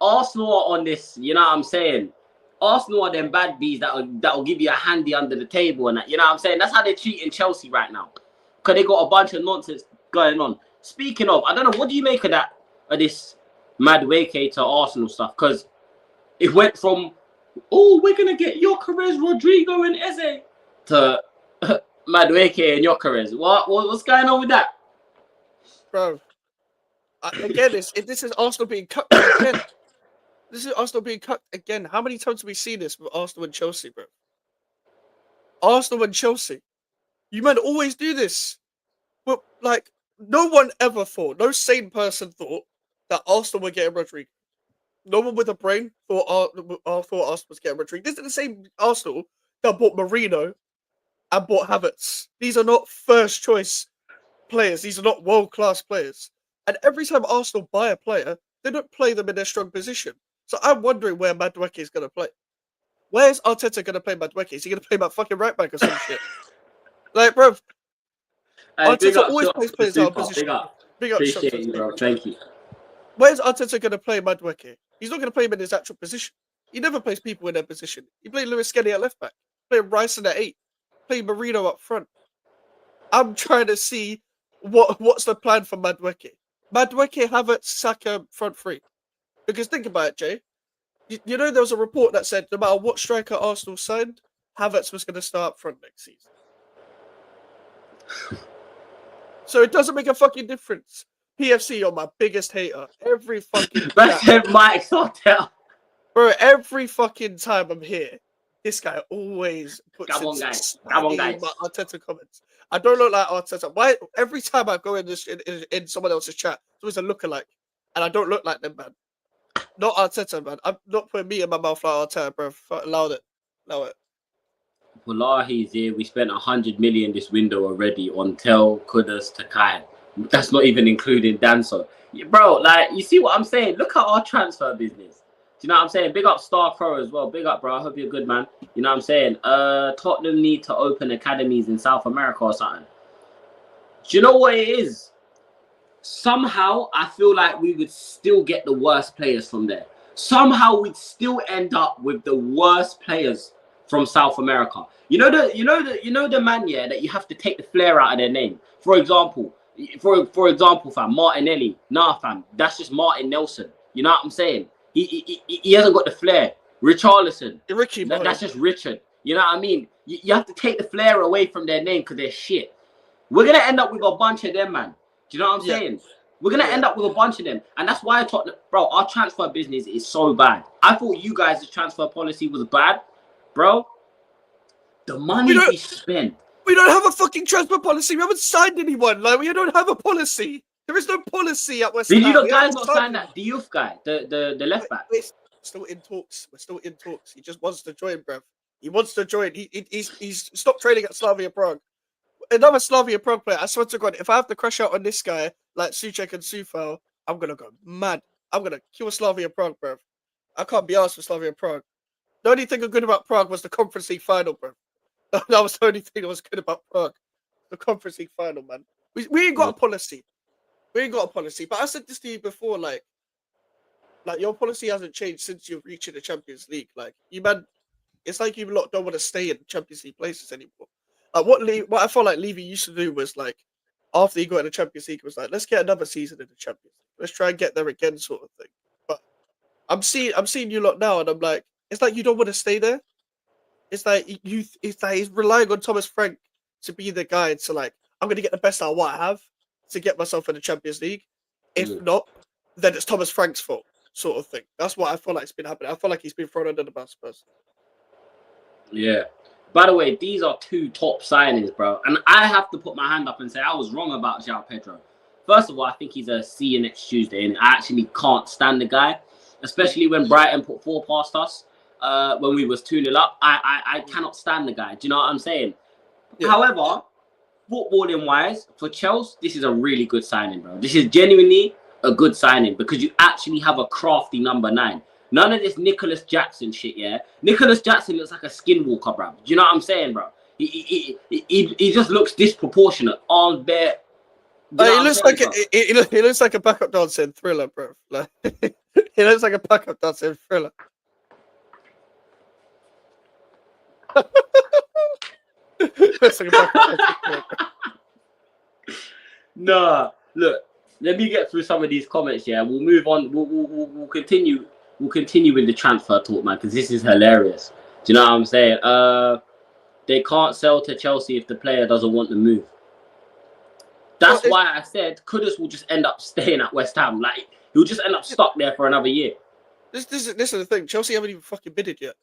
You know what I'm saying? Arsenal are them bad bees that'll give you a handy under the table and that. You know what I'm saying? That's how they're treating Chelsea right now, because they got a bunch of nonsense going on. Speaking of, I don't know, what do you make of that? Of this Madueke to Arsenal stuff? Because it went from, oh, we're gonna get Gyökeres, Rodrigo, and Eze to Madueke and Gyökeres. What's going on with that? Bro, again, this is Arsenal being cut again. This is Arsenal being cut again. How many times have we seen this with Arsenal and Chelsea, bro? Arsenal and Chelsea. You men always do this. But, like, no one ever thought, no sane person thought that Arsenal were getting Rodrigo. No one with a brain thought Arsenal was getting Rodrigo. This is the same Arsenal that bought Marino and bought Havertz. These are not first choice players. These are not world-class players. And every time Arsenal buy a player, they don't play them in their strong position. So I'm wondering where Madueke is going to play. Where's Arteta going to play Madueke? Is he going to play that fucking right back or some shit? Like, bro, Arteta always plays players out of position. Big up, Appreciate you, bro. Thank you. Where's Arteta going to play Madueke? He's not going to play him in his actual position. He never plays people in their position. He played Lewis Skelly at left back, played Rice at 8, played Marino up front. I'm trying to see what's the plan for Madueke. Madueke, Havertz, Saka, front three. Because think about it, Jay. You know there was a report that said no matter what striker Arsenal signed, Havertz was going to start up front next season. So it doesn't make a fucking difference. PFC are my biggest hater. Every fucking That's Mike Sartel. Bro, every fucking time I'm here, this guy always puts Come on, in guys. my Arteta comments. I don't look like Arteta. Why? Every time I go in someone else's chat, it's always a lookalike, and I don't look like them, man. Not Arteta, man. I'm not putting meat in my mouth like Arteta, bro. Allow it. Wallahi's here. We spent 100 million this window already on Tel, Kudus, Takai. That's not even including Danso. Bro, like, you see what I'm saying? Look at our transfer business. Do you know what I'm saying? Big up Star Crow as well. Big up, bro. I hope you're good, man. You know what I'm saying? Tottenham need to open academies in South America or something. Do you know what it is? Somehow, I feel like we would still get the worst players from there. Somehow, we'd still end up with the worst players from South America. You know the man, yeah, that you have to take the flair out of their name. For example, fam, Martinelli. Nah, fam, that's just Martin Nelson. You know what I'm saying? He hasn't got the flair. Richarlison. Ricky, that's just Richard. You know what I mean? You have to take the flair away from their name because they're shit. We're gonna end up with a bunch of them, man. Do you know what I'm saying? We're gonna end up with a bunch of them, and that's why our transfer business is so bad. I thought you guys' transfer policy was bad, bro. The money we spend. We don't have a fucking transfer policy. We haven't signed anyone. Like, we don't have a policy. There is no policy at West Ham. Did you guys not sign that Diouf guy, the left back? We're still in talks. He just wants to join, bruv. He wants to join. He's stopped training at Slavia Prague. Another Slavia Prague player. I swear to God, if I have to crash out on this guy like Souček and Sufal, I'm gonna go mad. I'm gonna kill Slavia Prague, bruv. I can't be asked for Slavia Prague. The only thing good about Prague was the Conference League final, bro. That was the only thing that was good about Prague. The Conference League final, man. We ain't got a policy. We ain't got a policy. But I said this to you before, like your policy hasn't changed since you're reaching the Champions League. Like, you man, it's like you lot don't want to stay in Champions League places anymore. Like what I felt like Levy used to do was like, after he got in the Champions League, was like, let's get another season in the Champions League. Let's try and get there again, sort of thing. But I'm seeing you lot now, and I'm like, it's like you don't want to stay there. It's like he's relying on Thomas Frank to be the guy to like, I'm gonna get the best out of what I have to get myself in the Champions League. If not, then it's Thomas Frank's fault, sort of thing. That's what I feel like has been happening. I feel like he's been thrown under the bus first. Yeah. By the way, these are 2 top signings, bro. And I have to put my hand up and say I was wrong about João Pedro. First of all, I think he's a see you next Tuesday, and I actually can't stand the guy, especially when Brighton put 4 past us when we was 2-0 up. I cannot stand the guy. Do you know what I'm saying? Yeah. However, footballing wise, for Chelsea, this is a really good signing, bro. This is genuinely a good signing because you actually have a crafty number 9. None of this Nicholas Jackson shit, yeah? Nicholas Jackson looks like a skinwalker, bro. Do you know what I'm saying, bro? He just looks disproportionate. Arms bare. He looks like a backup dancer in Thriller, bro. Like, he looks like a backup dancer in Thriller. Looks like a backup dancer in Thriller, bro. Nah, look. Let me get through some of these comments, yeah? We'll move on. We'll continue. We'll continue with the transfer talk, man, because this is hilarious. Do you know what I'm saying? They can't sell to Chelsea if the player doesn't want to move. That's why I said Kudus will just end up staying at West Ham. Like, he'll just end up stuck there for another year. This is the thing. Chelsea haven't even fucking bidded yet.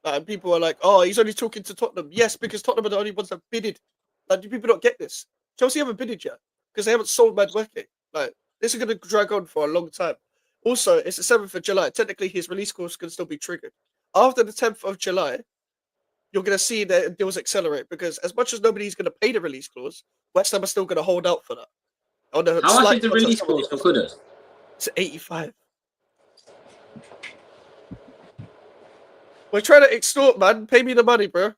And people are like, oh, he's only talking to Tottenham. Yes, because Tottenham are the only ones that bidded. Like, do people not get this? Chelsea haven't bidded yet because they haven't sold Madueke. Like, this is going to drag on for a long time. Also, it's the 7th of July. Technically, his release clause can still be triggered. After the 10th of July, you're going to see that deals accelerate because as much as nobody's going to pay the release clause, West Ham are still going to hold out for that. How much is the release clause for Kudus? It's 85. We're trying to extort, man. Pay me the money, bro.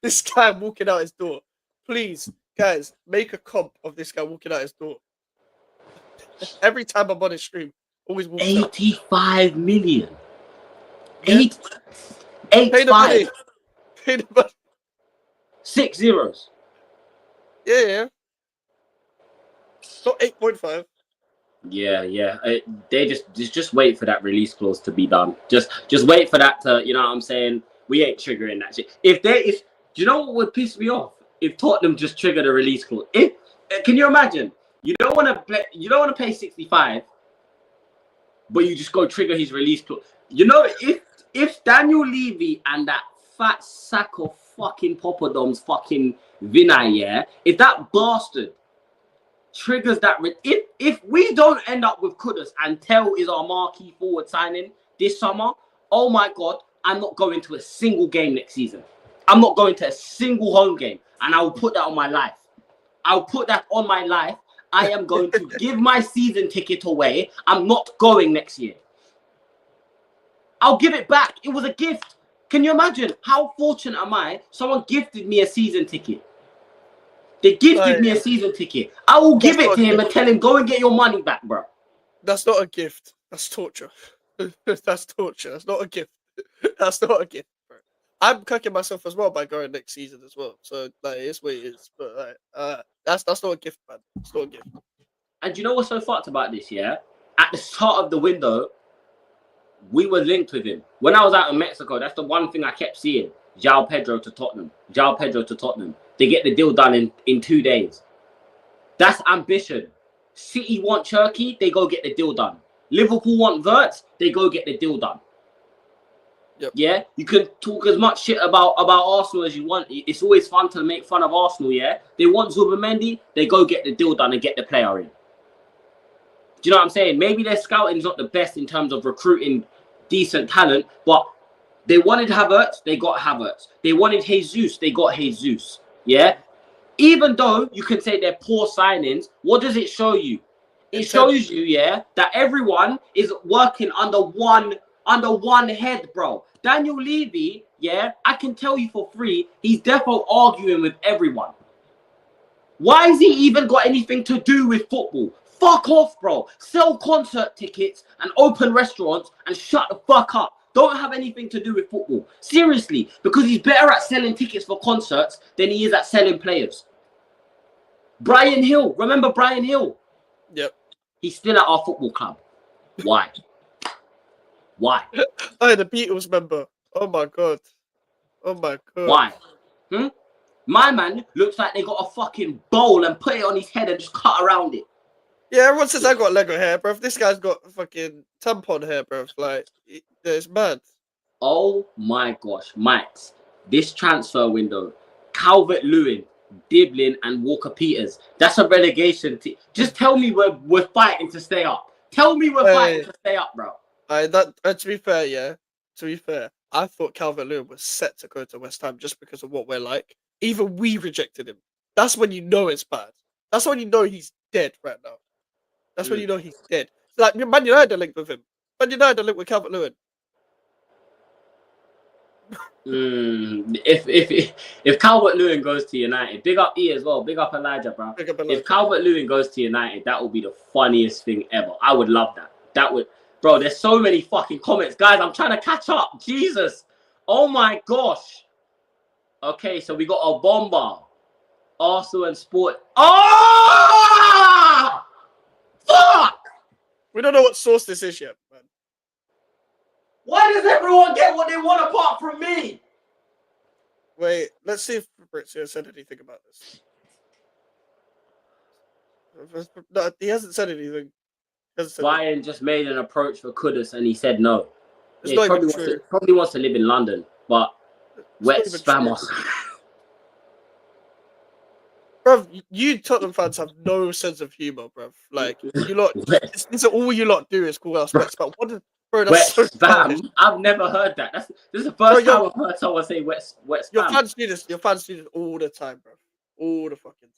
This guy walking out his door. Please, guys, make a comp of this guy walking out his door. Every time I'm on his stream, always walks 85 out. million. Yeah. 85. Pay the money. 6 zeros. Yeah. Not 8.5. Yeah. They just wait for that release clause to be done. Just wait for that to, you know what I'm saying? We ain't triggering that shit. Do you know what would piss me off? If Tottenham just triggered a release clause. Can you imagine? You don't want to pay 65, but you just go trigger his release clause. You know, if Daniel Levy and that fat sack of fucking Poppadom's fucking Vinay, yeah, if that bastard triggers that, if we don't end up with Kudus and Tel is our marquee forward signing this summer, oh my God, I'm not going to a single game next season. I'm not going to a single home game, and I will put that on my life. I'll put that on my life. I am going to give my season ticket away. I'm not going next year. I'll give it back. It was a gift. Can you imagine how fortunate am I? Someone gifted me a season ticket. They gifted me a season ticket. I will give it to him and tell him, go and get your money back, bro. That's not a gift. That's torture. That's torture. That's not a gift. That's not a gift, bro. I'm cooking myself as well by going next season as well. So, like, it's what it is. But, that's not a gift, man. It's not a gift. And you know what's so fucked about this, yeah? At the start of the window, we were linked with him. When I was out in Mexico, that's the one thing I kept seeing. João Pedro to Tottenham. João Pedro to Tottenham. They get the deal done in 2 days. That's ambition. City want Cherki, they go get the deal done. Liverpool want Wirtz, they go get the deal done. Yep. Yeah, you can talk as much shit about Arsenal as you want. It's always fun to make fun of Arsenal, yeah? They want Zubimendi, they go get the deal done and get the player in. Do you know what I'm saying? Maybe their scouting is not the best in terms of recruiting decent talent, but they wanted Havertz, they got Havertz. They wanted Jesus, they got Jesus. Yeah? Even though you can say they're poor signings, what does it show you? It shows you, yeah, that everyone is working under one under one head, bro. Daniel Levy, yeah, I can tell you for free, he's defo arguing with everyone. Why has he even got anything to do with football? Fuck off, bro. Sell concert tickets and open restaurants and shut the fuck up. Don't have anything to do with football. Seriously, because he's better at selling tickets for concerts than he is at selling players. Brian Hill, remember Brian Hill? Yep. He's still at our football club. Why? Why? Hey, the Beatles member. Oh my god. Oh my god. Why? My man looks like they got a fucking bowl and put it on his head and just cut around it. Yeah, everyone says I got Lego hair, bruv. This guy's got fucking tampon hair, bruv. Like, it's mad. Oh my gosh, Max. This transfer window, Calvert-Lewin, Diblin, and Walker-Peters. That's a relegation team. Just tell me we're fighting to stay up. Tell me we're fighting to stay up, bro. To be fair, yeah. To be fair, I thought Calvert-Lewin was set to go to West Ham just because of what we're like. Even we rejected him. That's when you know it's bad. That's when you know he's dead right now. That's when you know he's dead. Like, Man United are linked with him. Man United are linked with Calvert-Lewin. If Calvert-Lewin goes to United, big up E as well. Big up Elijah, bro. If Calvert-Lewin goes to United, that would be the funniest thing ever. I would love that. That would, bro. There's so many fucking comments, guys. I'm trying to catch up. Jesus. Oh my gosh. Okay, so we got a bomber. Arsenal and Sport. Oh! Fuck! We don't know what source this is yet, man. Why does everyone get what they want apart from me? Wait, let's see if Fabrizio said anything about this. No, he hasn't said anything. Bayern just made an approach for Kudus and he said no. It's Yeah, not even true. Probably wants to live in London, but West Vamos. Bruv, you Tottenham fans have no sense of humour, bruv. Like, you lot, this is all you lot do is call us West Ham. What is, bro, that's West so Ham? I've never heard that. This is the first time I've heard someone say West Your Ham. fans do this. Your fans do this all the time, bruv. All the fucking time.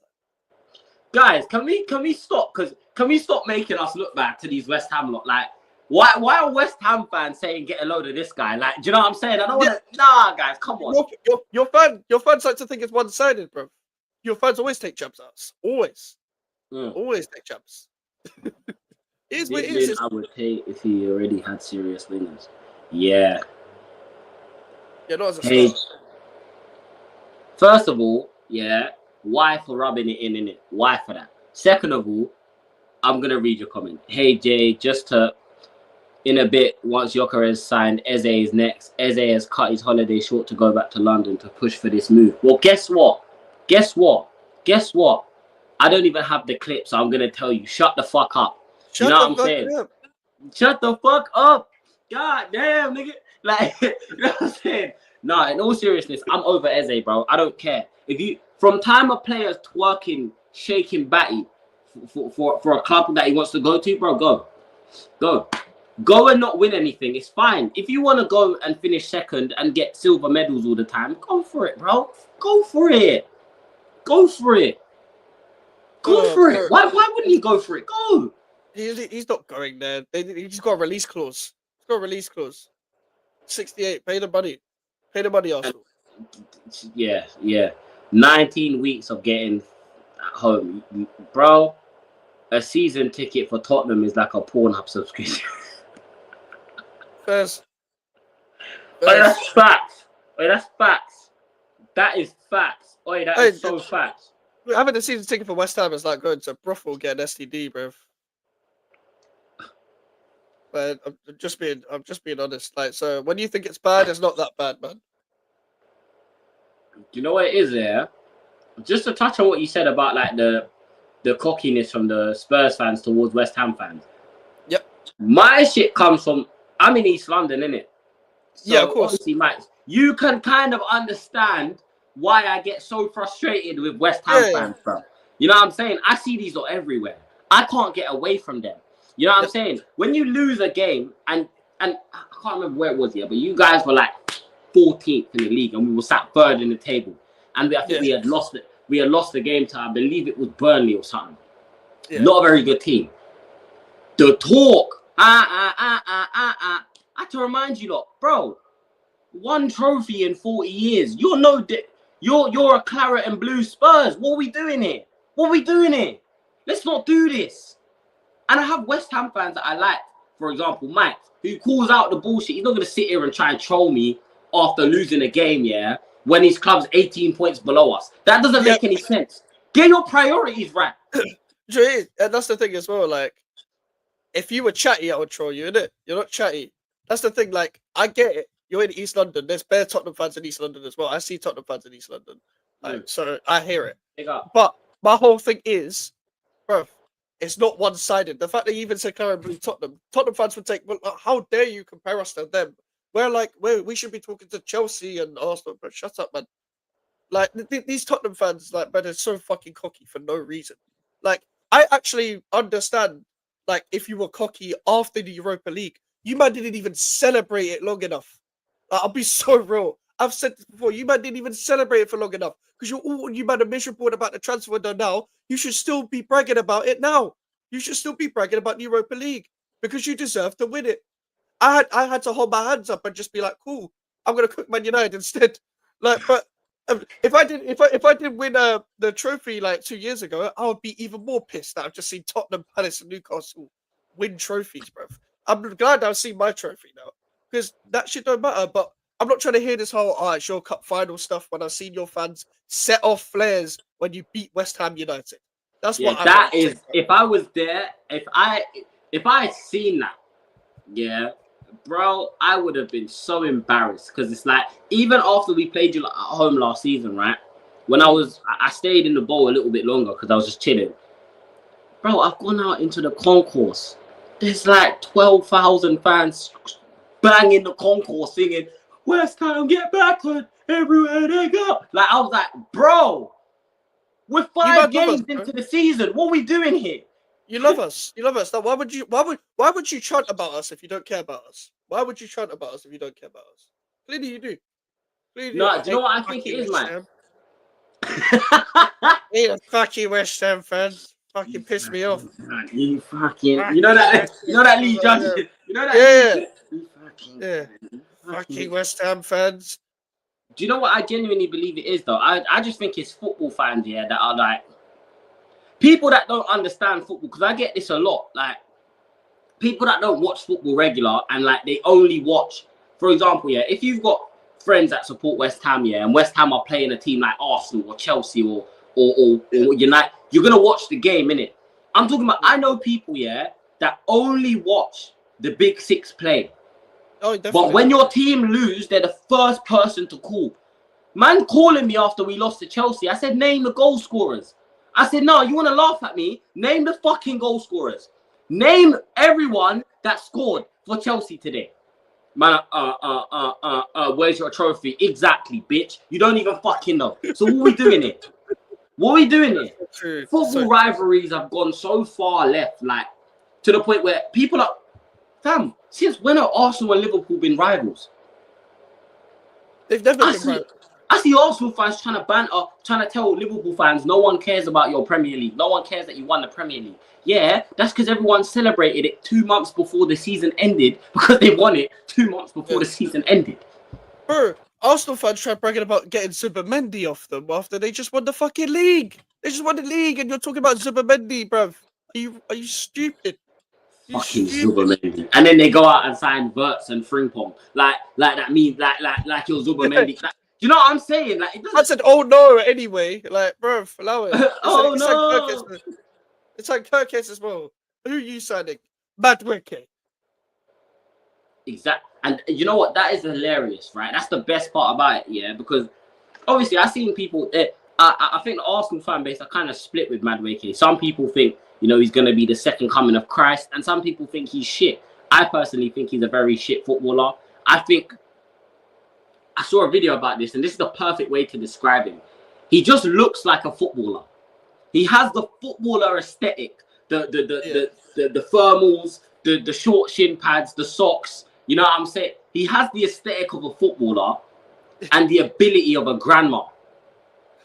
Guys, can we stop? Can we stop making us look bad to these West Ham lot? Like, why are West Ham fans saying get a load of this guy? Like, do you know what I'm saying? I don't want to. Nah, guys, come on. Your fans like to think it's one-sided, bruv. Your fans always take jabs at us. Always. Always take jabs. It is. I would pay if he already had serious wingers. Yeah. Yeah, not as a start. First of all, yeah, why for rubbing it in it? Why for that? Second of all, I'm going to read your comment. Hey, Jay, just to, in a bit, once Gyökeres signed, Eze is next. Eze has cut his holiday short to go back to London to push for this move. Well, guess what? I don't even have the clip, so I'm going to tell you, shut the fuck up. You know what I'm saying? Shut the fuck up. God damn, nigga. Like, you know what I'm saying? Nah, in all seriousness, I'm over Eze, bro. I don't care. If you, from time a player's twerking, shaking batty for a club that he wants to go to, bro, go. Go and not win anything. It's fine. If you want to go and finish second and get silver medals all the time, go for it, bro. Go for it. Go for it. Why wouldn't he go for it? Go. He's not going there. He's got a release clause. 68. Pay the money, Arsenal. Yeah. 19 weeks of getting at home, bro. A season ticket for Tottenham is like a Pornhub subscription. First. That's facts. That is facts. That is so facts. Having a season ticket for West Ham is like going to a brothel get an STD, bro. But I'm just being honest. Like, so when you think it's bad, it's not that bad, man. Do you know what it is there? Just to touch on what you said about like the cockiness from the Spurs fans towards West Ham fans. Yep. My shit comes from, I'm in East London, innit? So yeah, of course. Obviously, Max, you can kind of understand why I get so frustrated with West Ham fans, bro. You know what I'm saying? I see these lot everywhere. I can't get away from them. You know what I'm saying? When you lose a game, and I can't remember where it was here, but you guys were like 14th in the league, and we were sat third in the table, and I think we had lost it. We had lost the game to, I believe it was Burnley or something. Yeah. Not a very good team. The talk, I have to remind you lot, bro. 1 trophy in 40 years. You're no, you're a claret and blue Spurs. What are we doing here? What are we doing here? Let's not do this. And I have West Ham fans that I like. For example, Mike, who calls out the bullshit. He's not going to sit here and try and troll me after losing a game, yeah, when his club's 18 points below us. That doesn't make any sense. Get your priorities right. And that's the thing as well. Like, if you were chatty, I would troll you, innit? You're not chatty. That's the thing. Like, I get it. You're in East London. There's bare Tottenham fans in East London as well. I see Tottenham fans in East London. Like, so I hear it. But my whole thing is, bro, it's not one-sided. The fact that you even said Claret Blue Tottenham fans would take, well, how dare you compare us to them? We should be talking to Chelsea and Arsenal, but shut up, man. Like, these Tottenham fans, like, man, they're so fucking cocky for no reason. Like, I actually understand, like, if you were cocky after the Europa League, you man didn't even celebrate it long enough. I'll be so real. I've said this before. You man didn't even celebrate it for long enough because you man are miserable about the transfer window now. You should still be bragging about it now. You should still be bragging about the Europa League because you deserve to win it. I had to hold my hands up and just be like, cool, I'm gonna cook Man United instead. Like, but if I did win the trophy like 2 years ago, I would be even more pissed that I've just seen Tottenham, Palace, and Newcastle win trophies, bro. I'm glad I've seen my trophy now because that shit don't matter. But I'm not trying to hear this whole it's your cup final stuff when I've seen your fans set off flares when you beat West Ham United. That's what that is. If I was there, if I had seen that, yeah, bro, I would have been so embarrassed because it's like even after we played you at home last season, right? When I stayed in the bowl a little bit longer because I was just chilling. Bro, I've gone out into the concourse. There's like 12,000 fans banging the concourse singing, West Ham get back on everywhere they go. Like, I was like, bro, we're 5 games into the season. What are we doing here? You love us. You love us. Now, why would you chant about us if you don't care about us? Why would you chant about us if you don't care about us? Clearly you do. Clearly no, do you know what I think it is, man? Fuck you, West Ham fans. Fucking piss me off. You fucking, you know that Lee Johnson. You know that. Yeah. Fucking West Ham fans. Do you know what I genuinely believe it is though? I just think it's football fans here that are like people that don't understand football, because I get this a lot. Like people that don't watch football regular and like they only watch, for example, yeah, if you've got friends that support West Ham, yeah, and West Ham are playing a team like Arsenal or Chelsea or United, you're gonna watch the game, innit? I'm talking about, I know people, yeah, that only watch the big six play. Oh, definitely. But when your team lose, they're the first person to call. Man calling me after we lost to Chelsea. I said, name the goal scorers. I said, no, you want to laugh at me? Name the fucking goal scorers. Name everyone that scored for Chelsea today. Man, where's your trophy? Exactly, bitch. You don't even fucking know. So what are we doing here? What are we doing here? True. Football rivalries have gone so far left, like, to the point where people are, fam, since when are Arsenal and Liverpool been rivals? They've never been rivals. I see Arsenal fans trying to banter, trying to tell Liverpool fans no one cares about your Premier League. No one cares that you won the Premier League. Yeah, that's because everyone celebrated it 2 months before the season ended because they won it 2 months before the season ended. Bro, Arsenal fans try bragging about getting Zubimendi off them after they just won the fucking league. They just won the league and you're talking about Zubimendi, bruv. Are you stupid? Fucking Zubimendi. And then they go out and sign Wirtz and Frimpong. Like that means like you're Zubimendi. Like, you know what I'm saying? Like I said, oh no, anyway. Like, bro, allow it. It's like Kirkes as well. Who are you signing? Madueke. Exactly. And you know what? That is hilarious, right? That's the best part about it, yeah? Because obviously I've seen people, I think the Arsenal fan base are kind of split with Madueke. Some people think, you know, he's going to be the second coming of Christ. And some people think he's shit. I personally think he's a very shit footballer. I saw a video about this, and this is the perfect way to describe him. He just looks like a footballer. He has the footballer aesthetic, the thermals, the short shin pads, the socks. You know what I'm saying? He has the aesthetic of a footballer and the ability of a grandma.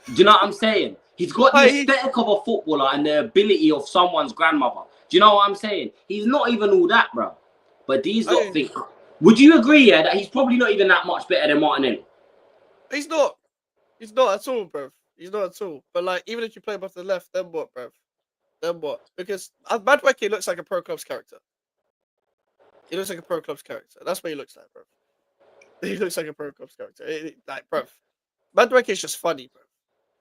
Do you know what I'm saying? He's got the aesthetic of a footballer and the ability of someone's grandmother. Do you know what I'm saying? He's not even all that, bro. But these lot think Would you agree, yeah, that he's probably not even that much better than Martinelli? He's not. He's not at all, bruv. He's not at all. But like, even if you play him off the left, then what, bruv? Then what? Because Madueke looks like a pro clubs character. He looks like a pro clubs character. That's what he looks like, bruv. He looks like a pro clubs character. Like, bruv. Madueke is just funny, bruv.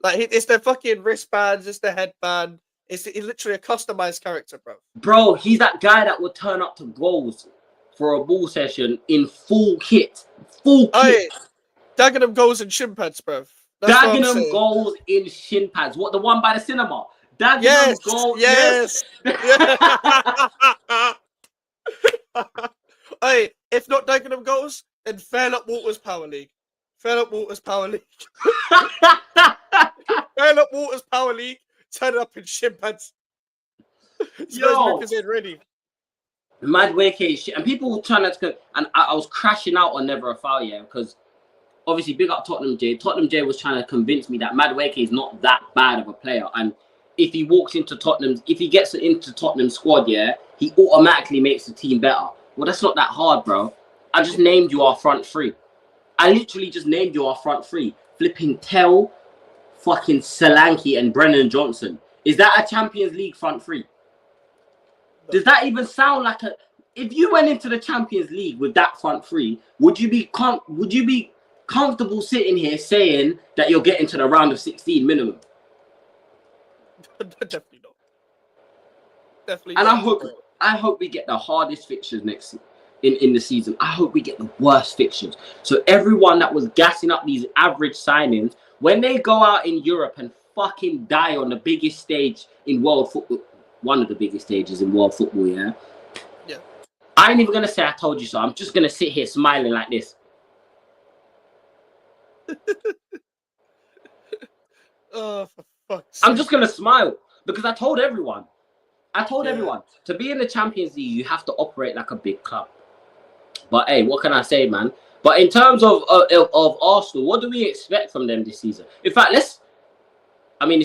Like, it's their fucking wristbands, it's the headband. It's literally a customized character, bruv. Bro, he's that guy that would turn up to goals for a ball session in full kit. Full kit. Dagenham goals and shin pads, bruv. Dagenham goals in shin pads. What, the one by the cinema? Dagenham goals. Yes. Hey, if not Dagenham goals, then Fairlop Waters Power League. Fairlop Waters Power League. Fairlop Waters Power League. Turn it up in shin pads. Yo. Ready. Madueke is shit. And people trying to... And I was crashing out on Never a Foul, yeah, because obviously big up Tottenham J. Tottenham J was trying to convince me that Madueke is not that bad of a player. And if he walks into Tottenham, if he gets into Tottenham's squad, yeah, he automatically makes the team better. Well, that's not that hard, bro. I just named you our front three. I literally just named you our front three. Flipping Tell, fucking Solanke, and Brennan Johnson. Is that a Champions League front three? Does that even sound like a... If you went into the Champions League with that front three, would you be comfortable sitting here saying that you're getting to the round of 16 minimum? Definitely not. Definitely. And not. I hope we get the hardest fixtures next in the season. I hope we get the worst fixtures. So everyone that was gassing up these average signings, when they go out in Europe and fucking die on the biggest stage in world football, one of the biggest stages in world football, yeah? Yeah. I ain't even going to say I told you so. I'm just going to sit here smiling like this. Oh, for fuck's sake. I'm just going to smile because I told everyone. Everyone, to be in the Champions League, you have to operate like a big club. But hey, what can I say, man? But in terms of Arsenal, what do we expect from them this season? In fact, it's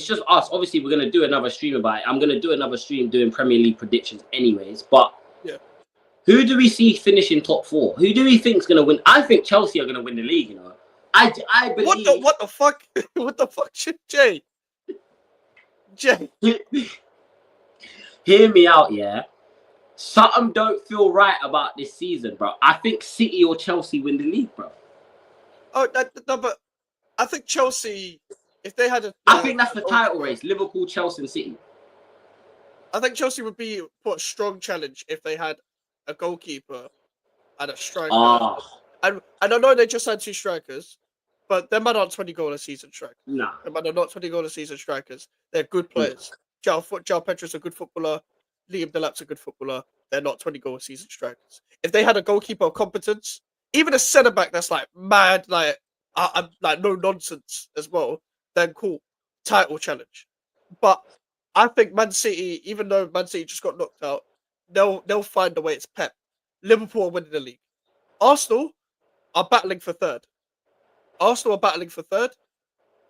just us. Obviously, we're going to do another stream about it. I'm going to do another stream doing Premier League predictions anyways. But who do we see finishing top four? Who do we think is going to win? I think Chelsea are going to win the league, you know. I believe... What the fuck? What the fuck, Jay? Hear me out, yeah? Something don't feel right about this season, bro. I think City or Chelsea win the league, bro. Oh, no, but I think Chelsea, if they had a... I think that's the title race, Liverpool, Chelsea and City. I think Chelsea would be put a strong challenge if they had a goalkeeper and a striker. And I know they just had 2 strikers, but them man aren't 20 goal a season strikers. Nah. Them man are not 20 goal a season strikers. They're good players. João Pedro's a good footballer. Liam Delap's a good footballer. They're not 20 goal a season strikers. If they had a goalkeeper of competence, even a centre back that's like mad, like no nonsense as well, then cool, title challenge. But I think Man City, even though Man City just got knocked out, they'll find a way. It's Pep. Liverpool are winning the league. Arsenal are battling for third.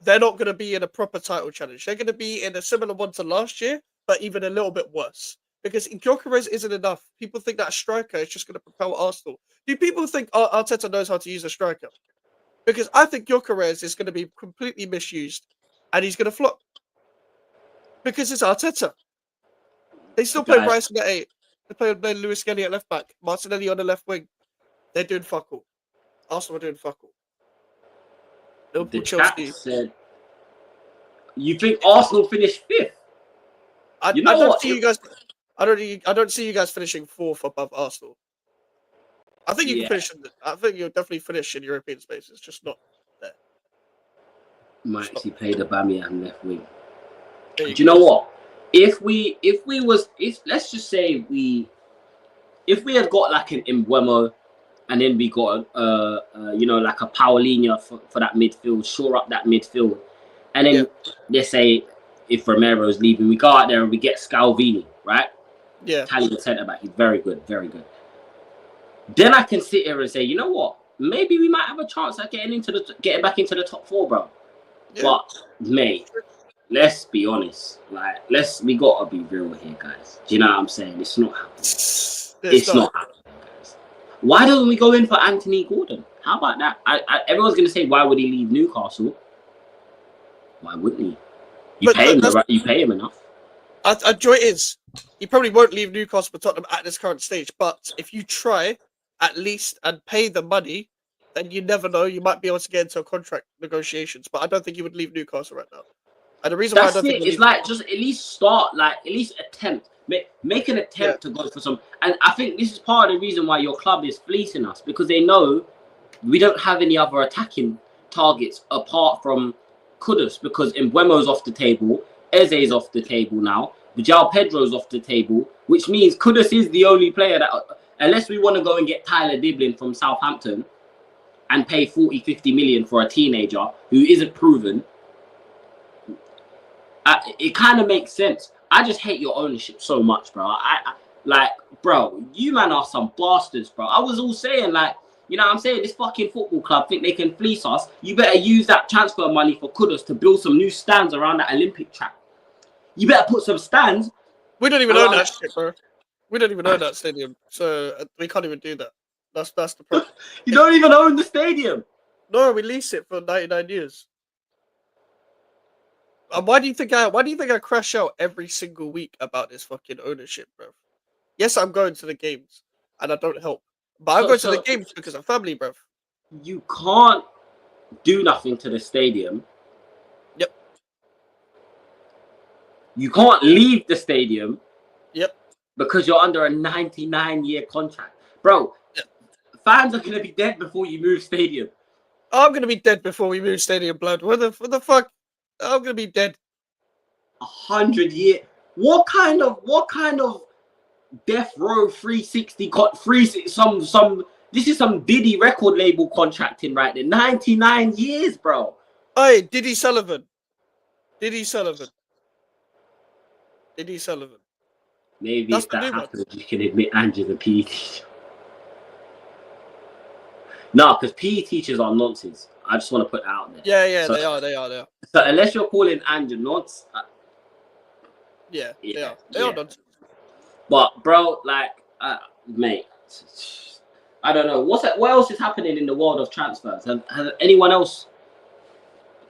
They're not going to be in a proper title challenge. They're going to be in a similar one to last year, but even a little bit worse. Because Gyökeres isn't enough. People think that a striker is just going to propel Arsenal. Do people think Arteta knows how to use a striker? Because I think Gyökeres is going to be completely misused and he's going to flop. Because it's Arteta. They still play Bryson at 8. They play Lewis Skelly at left back. Martinelli on the left wing. They're doing fuck all. Arsenal are doing fuck all. Liverpool, Chelsea. Said, you think Arsenal finished 5th? I don't see you guys finishing 4th above Arsenal. I think you can finish. I think you'll definitely finish in European space. It's just not there. Might actually play the Aubameyang left wing. Do you know what? If let's just say if we had got like an Mbeumo, and then we got like a Paulinho for that midfield, shore up that midfield, and then let's say if Romero's leaving, we go out there and we get Scalvini, right? Yeah, Italian centre back. He's very good, very good. Then I can sit here and say, you know what? Maybe we might have a chance at getting back into the top 4, bro. Yeah. But mate, let's be honest. Like, we gotta be real here, guys. Do you know what I'm saying? It's not happening. It's not happening, guys. Why don't we go in for Anthony Gordon? How about that? Everyone's going to say, why would he leave Newcastle? Why wouldn't he? You pay him enough. Joy is he probably won't leave Newcastle for Tottenham at this current stage. But if you try at least and pay the money, then you never know. You might be able to get into a contract negotiations. But I don't think he would leave Newcastle right now. And the reason why I don't think it's like just at least start, like at least attempt, make an attempt to go for some. And I think this is part of the reason why your club is fleecing us, because they know we don't have any other attacking targets apart from Kudus, because Mbeumo's off the table, Eze's off the table now, João Pedro's off the table, which means Kudus is the only player that, unless we want to go and get Tyler Diblin from Southampton and pay 40-50 million for a teenager who isn't proven, it kind of makes sense. I just hate your ownership so much, bro. Bro, you man are some bastards, bro. I was all saying, like, you know what I'm saying? This fucking football club think they can fleece us. You better use that transfer money for Kudus to build some new stands around that Olympic track. You better put some stands. We don't even own that shit, bro. We don't even own that stadium, so we can't even do that. That's the problem. You don't even own the stadium. No, we lease it for 99 years. And why do you think I crash out every single week about this fucking ownership, bro? Yes, I'm going to the games, and I don't help. But I'm going to the games because of family, bro. You can't do nothing to the stadium. Yep. You can't leave the stadium. Yep. Because you're under a 99-year contract. Bro, fans are going to be dead before you move stadium. I'm going to be dead before we move stadium, blood. What the fuck? I'm going to be dead. 100 years. What kind of Death Row 360 this is some Diddy record label contracting right there. 99 years, bro. Hey, Diddy Sullivan. Maybe if that happens, you can admit Andrew's a PE teacher. No, because PE teachers are nonsense. I just want to put that out there. Yeah, so, they are. So unless you're calling Andrew nonsense. They are nonsense. But bro, like, mate, I don't know what else is happening in the world of transfers. Has anyone else?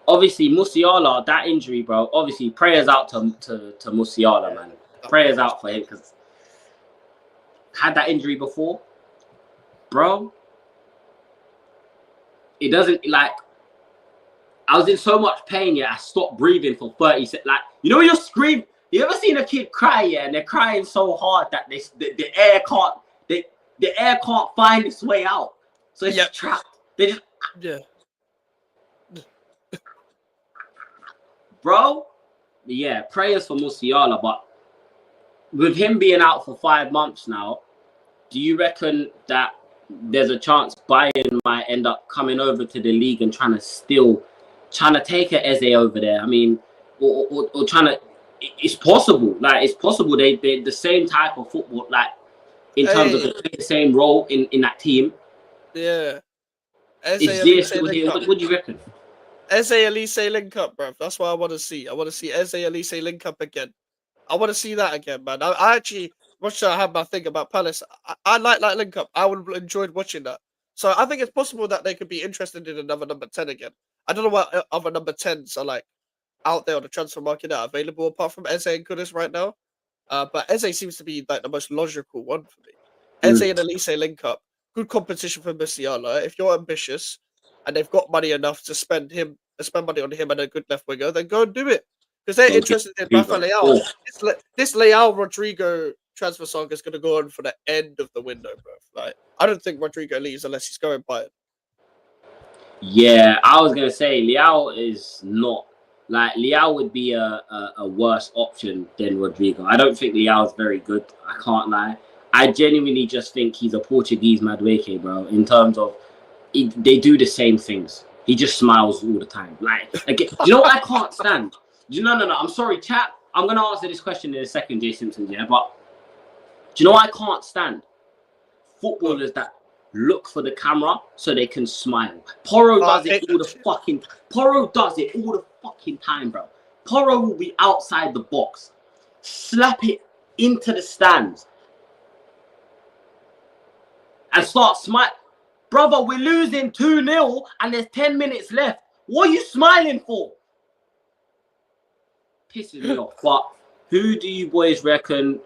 Obviously, Musiala, that injury, bro. Obviously, prayers out to Musiala, man. Prayers out for him, because had that injury before, bro. It doesn't, like, I was in so much pain, I stopped breathing for 30 seconds. Like, you know when you're screaming, you ever seen a kid cry, and they're crying so hard that the air can't find its way out. So it's trapped. They just bro, prayers for Musiala, but with him being out for 5 months now, do you reckon that there's a chance Bayern might end up coming over to the league and trying to take a Eze over there? I mean, or trying to. It's possible. Like, it's possible. They're the same type of football. Like, in terms of the same role in that team. Yeah. What do you reckon? Eze Elise link up, bro. That's what I want to see. I want to see Eze Elise link up again. I want to see that again, man. I actually, much I have my thing about Palace, I like that link up. I would have enjoyed watching that. So I think it's possible that they could be interested in another number 10 again. I don't know what other number 10s are like out there on the transfer market that are available apart from Eze and Kudus right now. But Eze seems to be like the most logical one for me. Eze and Elise link up. Good competition for Musiala. If you're ambitious and they've got money enough to spend money on him and a good left winger, then go and do it. Because they're interested in Rafa Leao. This Leao Rodrigo transfer song is going to go on for the end of the window, bro. Like, I don't think Rodrigo leaves unless he's going Bayern. Yeah, I was going to say Leao is not. Like, Leao would be a worse option than Rodrigo. I don't think Leao is very good. I can't lie. I genuinely just think he's a Portuguese Madueke, bro. In terms of, they do the same things. He just smiles all the time. Like, again, you know what I can't stand? No. I'm sorry, chat. I'm gonna answer this question in a second, Jay Simpson. Yeah, but do you know what I can't stand? Footballers that look for the camera so they can smile. Porro does it all the fucking time, bro. Porro will be outside the box, slap it into the stands, and start smiling. Brother, we're losing 2-0 and there's 10 minutes left. What are you smiling for? Pisses me off. But who do you boys reckon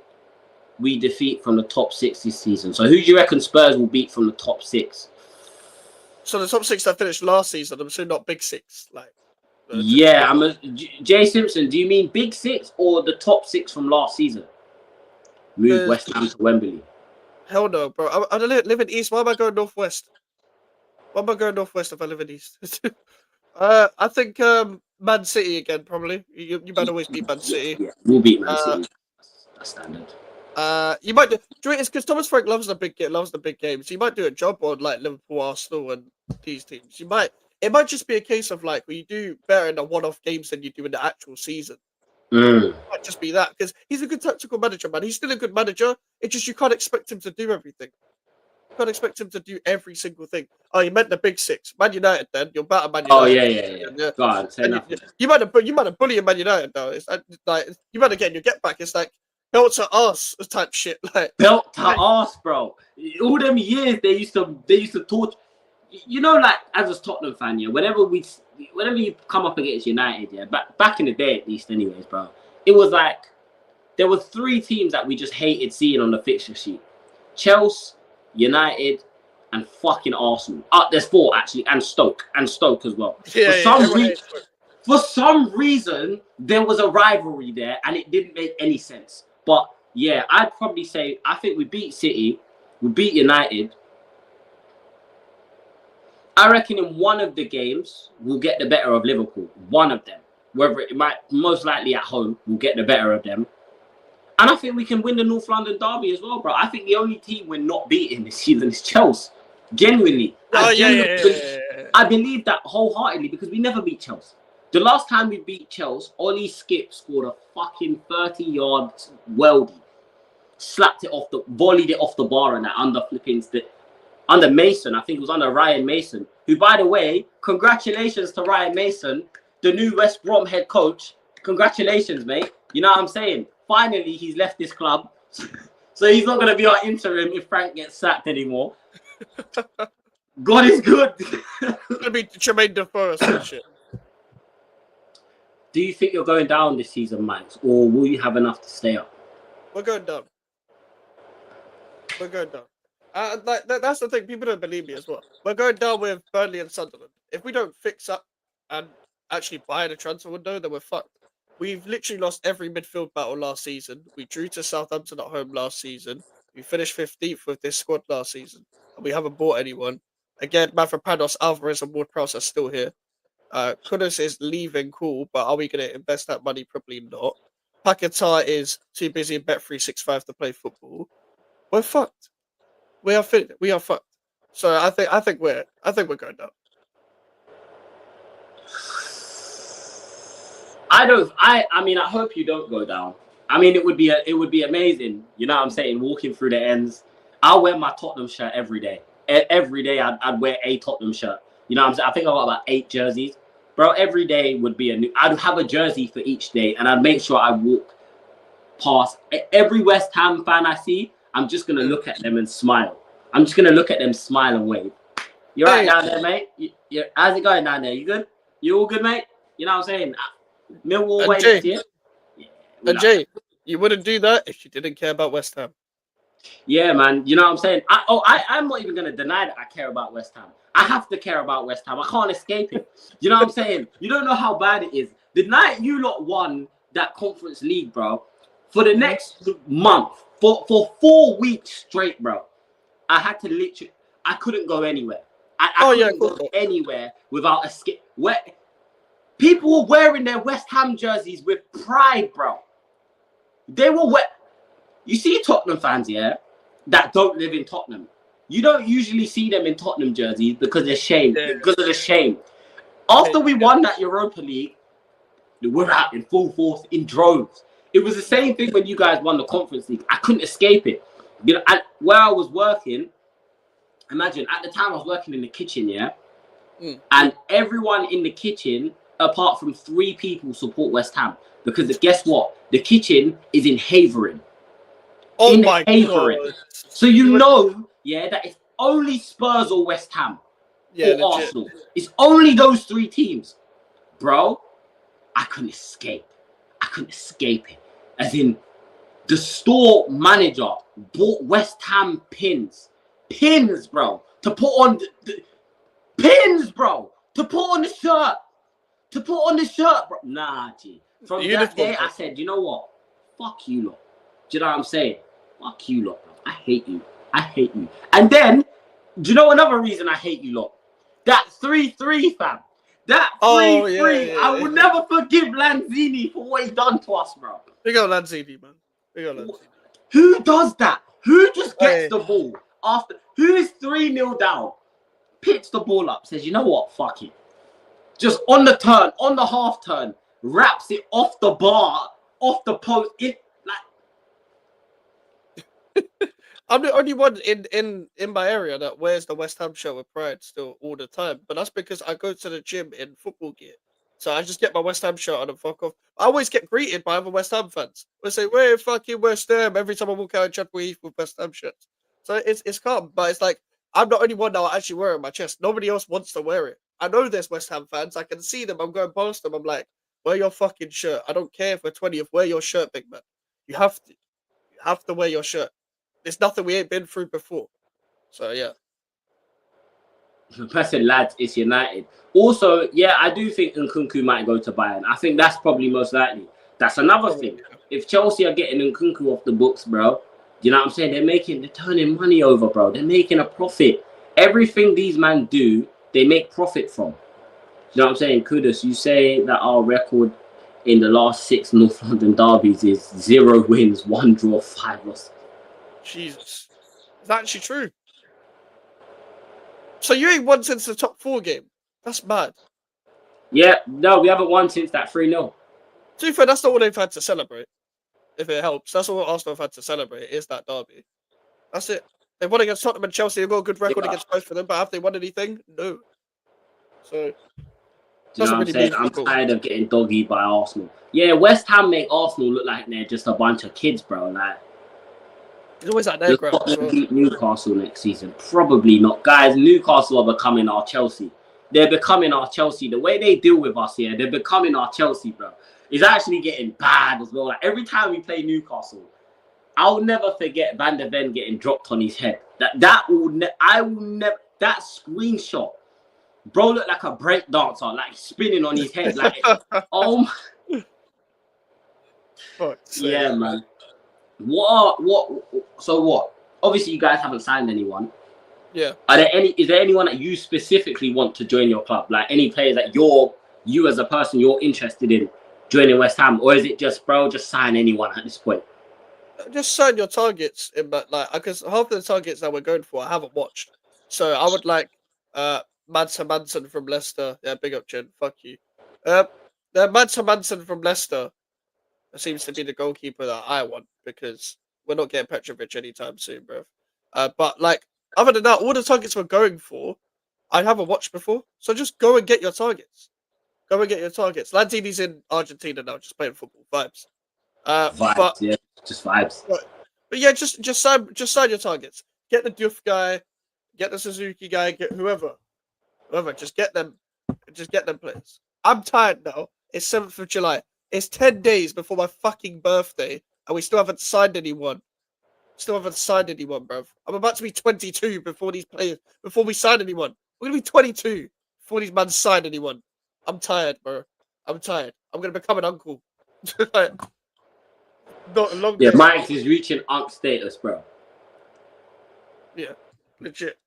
we defeat from the top 6 this season? So who do you reckon Spurs will beat from the top 6? So the top 6 that finished last season, I'm assuming not big 6. Like, yeah, Jay Simpson, do you mean big 6 or the top 6 from last season? Move West Ham to Wembley. Hell no, bro. I don't live in East. Why am I going Northwest? Why am I going Northwest if I live in East? I think Man City again, probably. You might always beat Man City. Yeah, we'll beat Man City. That's standard. You might do it because Thomas Frank loves the big games. You might do a job on like Liverpool, Arsenal, and these teams. It might just be a case of like where you do better in the one-off games than you do in the actual season. It might just be that because he's a good tactical manager, man. He's still a good manager. It's just you can't expect him to do everything. You can't expect him to do every single thing. Oh, you meant the big 6, Man United. Then you're better Man United. Oh yeah. Go on, say nothing. You might have bullied Man United though. It's like you might have getting your get back. It's like belt to ass type shit. Like belt to ass, bro. All them years they used to torture. You know, like as a Tottenham fan, yeah. Whenever you come up against United, yeah. Back in the day, at least, anyways, bro. It was like there were 3 teams that we just hated seeing on the fixture sheet: Chelsea, United, and fucking Arsenal. There's 4 actually, and Stoke as well. For some reason, there was a rivalry there, and it didn't make any sense. But yeah, I'd probably say I think we beat City, we beat United. I reckon in one of the games we'll get the better of Liverpool. One of them, whether it might most likely at home, we'll get the better of them. And I think we can win the North London derby as well, bro. I think the only team we're not beating this season is Chelsea. Genuinely. I believe that wholeheartedly because we never beat Chelsea. The last time we beat Chelsea, Ollie Skip scored a fucking 30-yard weldy. Volleyed it off the bar and that under Mason. I think it was under Ryan Mason, who, by the way, congratulations to Ryan Mason, the new West Brom head coach. Congratulations, mate. You know what I'm saying? Finally, he's left this club. So he's not going to be our interim if Frank gets sacked anymore. God is good. It's going to be Jermaine Defoe or some shit. Do you think you're going down this season, Max? Or will you have enough to stay up? We're going down. That's the thing. People don't believe me as well. We're going down with Burnley and Sunderland. If we don't fix up and actually buy the transfer window, then we're fucked. We've literally lost every midfield battle last season. We drew to Southampton at home last season. We finished 15th with this squad last season. And we haven't bought anyone. Again, Mavropanos, Alvarez, and Ward-Prowse are still here. Kudus is leaving, cool, but are we going to invest that money? Probably not. Paquetá is too busy in Bet365 to play football. We're fucked. We are fucked. So I think we're going down. I mean, I hope you don't go down. I mean, it would be amazing. You know what I'm saying? Walking through the ends. I'll wear my Tottenham shirt every day. Every day I'd wear a Tottenham shirt. You know what I'm saying? I think I've got about 8 jerseys. Bro, every day would be I'd have a jersey for each day, and I'd make sure I walk past every West Ham fan I see. I'm just going to look at them and smile. I'm just going to look at them, smile and wave. You're right down there, mate? How's it going down there? You good? You all good, mate? You know what I'm saying? Millwall way next year. And Jay, you wouldn't do that if you didn't care about West Ham. Yeah, man. You know what I'm saying? I'm not even going to deny that I care about West Ham. I have to care about West Ham. I can't escape it. You know what I'm saying? You don't know how bad it is. The night you lot won that Conference League, bro, for the next month, for 4 weeks straight, bro, I had to literally, I couldn't go anywhere. I couldn't go anywhere without a skip. People were wearing their West Ham jerseys with pride, bro. They were You see Tottenham fans, yeah, that don't live in Tottenham. You don't usually see them in Tottenham jerseys because of the shame. After we won that Europa League, we're out in full force, in droves. It was the same thing when you guys won the Conference League. I couldn't escape it. You know, where I was working, imagine, at the time I was working in the kitchen, yeah? And everyone in the kitchen, apart from 3 people, support West Ham. Because guess what? The kitchen is in Havering. Oh my God. So you know, yeah, that only Spurs or West Ham Yeah, or legit. Arsenal. It's only those three teams. Bro, I couldn't escape. I couldn't escape it. As in, the store manager bought West Ham pins. Pins, bro. To put on the pins, bro. To put on the shirt. To put on the shirt, bro. Nah, G. From that day, I said, you know what? Fuck you lot. Do you know what I'm saying? Fuck you lot, bro. I hate you. I hate you. And then, do you know another reason I hate you lot? That 3-3, fam. That 3-3. I will never forgive Lanzini for what he's done to us, bro. Big up Lanzini, man. Big up Lanzini. Who does that? Who just gets the ball after? Who is 3-0 down? Picks the ball up, says, you know what? Fuck it. Just on the turn, on the half turn, wraps it off the bar, off the post. I'm the only one in my area that wears the West Ham shirt with pride still all the time. But that's because I go to the gym in football gear. So I just get my West Ham shirt on and fuck off. I always get greeted by other West Ham fans. They say, "We're fucking West Ham," every time I walk out in Chadwell Heath with West Ham shirts. So it's calm. But it's like, I'm the only one now actually wearing my chest. Nobody else wants to wear it. I know there's West Ham fans. I can see them. I'm going past them. I'm like, wear your fucking shirt. I don't care if we're 20th. Wear your shirt, big man. You have to. You have to wear your shirt. There's nothing we ain't been through before. So, yeah. Person, lads, it's United. Also, yeah, I do think Nkunku might go to Bayern. I think that's probably most likely. That's another thing. If Chelsea are getting Nkunku off the books, bro, you know what I'm saying? They're turning money over, bro. They're making a profit. Everything these men do, they make profit from. You know what I'm saying? Kudus, you say that our record in the last 6 North London derbies is 0 wins, 1 draw, 5 losses. Jesus. Is that actually true? So you ain't won since the top 4 game? That's mad. Yeah, no, we haven't won since that 3-0. To be fair, that's not all they've had to celebrate. If it helps. That's all Arsenal have had to celebrate, is that derby. That's it. They've won against Tottenham and Chelsea. They've got a good record against both of them, but have they won anything? No. So... You know what I'm saying? I'm tired of getting doggied by Arsenal. Yeah, West Ham make Arsenal look like they're just a bunch of kids, bro. Like, it's always like that, bro. Beat Newcastle next season. Probably not. Guys, Newcastle are becoming our Chelsea. They're becoming our Chelsea. The way they deal with us here, they're becoming our Chelsea, bro. It's actually getting bad as well. Like, every time we play Newcastle, I'll never forget Van der Ven getting dropped on his head. That screenshot. Bro looked like a break dancer, like spinning on his head. Like, oh my. Yeah, man. So what? Obviously, you guys haven't signed anyone. Yeah. Is there anyone that you specifically want to join your club? Like any players that you as a person, you're interested in joining West Ham? Or is it just, bro, just sign anyone at this point? Just sign your targets, but like, because half of the targets that we're going for, I haven't watched. So I would like, Manson from Leicester. Yeah, big up, Jen. Fuck you. Manson from Leicester seems to be the goalkeeper that I want because we're not getting Petrovic anytime soon, bro. But like, other than that, all the targets we're going for, I haven't watched before. So just go and get your targets. Go and get your targets. Lanzini's in Argentina now, just playing football. Vibes. Vibes, yeah, just vibes. But yeah, just sign your targets. Get the Diouf guy, get the Suzuki guy, get whoever, just get them players. I'm tired now. It's 7th of July. It's 10 days before my fucking birthday, and we still haven't signed anyone. Bro. I'm about to be 22 before we sign anyone. We're gonna be 22 before these men sign anyone. I'm tired, bro. I'm gonna become an uncle. Not a long Yeah, day. Mike is reaching unk status, bro. Yeah, legit.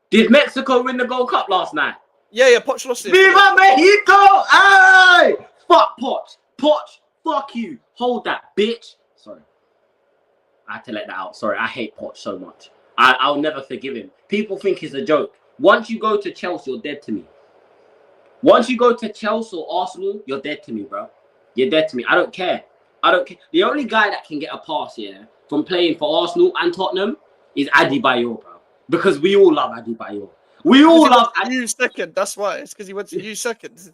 Did Mexico win the Gold Cup last night? Yeah, Poch lost it. Viva Mexico! Hey! Fuck Poch. Poch, fuck you. Hold that, bitch. Sorry. I had to let that out. Sorry, I hate Poch so much. I'll never forgive him. People think it's a joke. Once you go to Chelsea, you're dead to me. Once you go to Chelsea or Arsenal, you're dead to me, bro. You're dead to me. I don't care. The only guy that can get a pass here from playing for Arsenal and Tottenham is Adebayor, bro. Because we all love Adebayor. We all love you second. That's why. It's because he went to you second.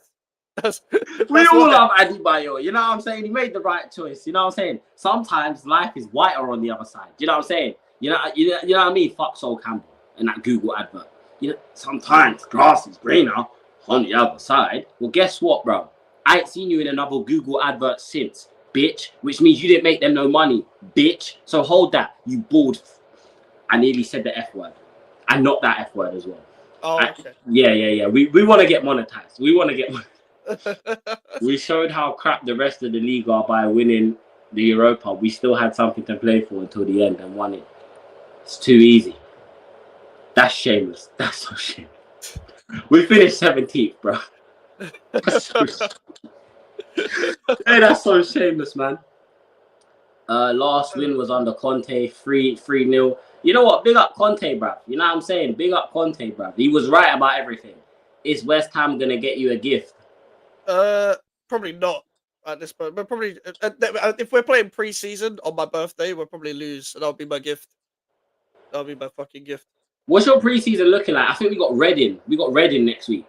We all love Adebayor. You know what I'm saying? He made the right choice. You know what I'm saying? Sometimes life is whiter on the other side. You know what I'm saying? You know what I mean? Fuck Sol Campbell. in that Google advert. You know, sometimes grass is greener on the other side. Well, guess what, bro? I ain't seen you in another Google advert since, bitch. Which means you didn't make them no money, bitch. So hold that, you bald. I nearly said the F word. I not that F word as well. Oh, okay. Yeah. We want to get monetized. We showed how crap the rest of the league are by winning the Europa. We still had something to play for until the end and won it. It's too easy. That's shameless. That's so shameless. We finished 17th, bro. Hey, that's so shameless, man. Last win was under Conte, 3-0. You know what? Big up Conte, bruv. You know what I'm saying? Big up Conte, bruv. He was right about everything. Is West Ham gonna get you a gift? Probably not at this point. But probably if we're playing pre-season on my birthday, we'll probably lose, and that'll be my gift. That'll be my fucking gift. What's your pre-season looking like? I think we got Reading. We got Reading next week.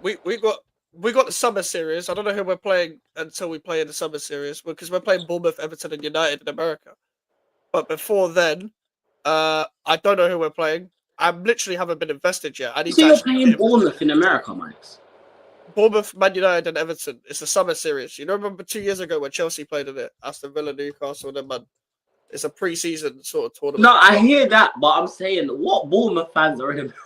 We got the summer series. I don't know who we're playing until we play in the summer series because we're playing Bournemouth, Everton, and United in America. But before then, I don't know who we're playing. I literally haven't been invested yet. So you're playing Bournemouth in America, Max? Bournemouth, Man United, and Everton. It's a summer series. You know, remember 2 years ago when Chelsea played in it? Aston Villa, Newcastle, and then man. It's a pre-season sort of tournament. No, I hear that, but I'm saying, what Bournemouth fans are in America?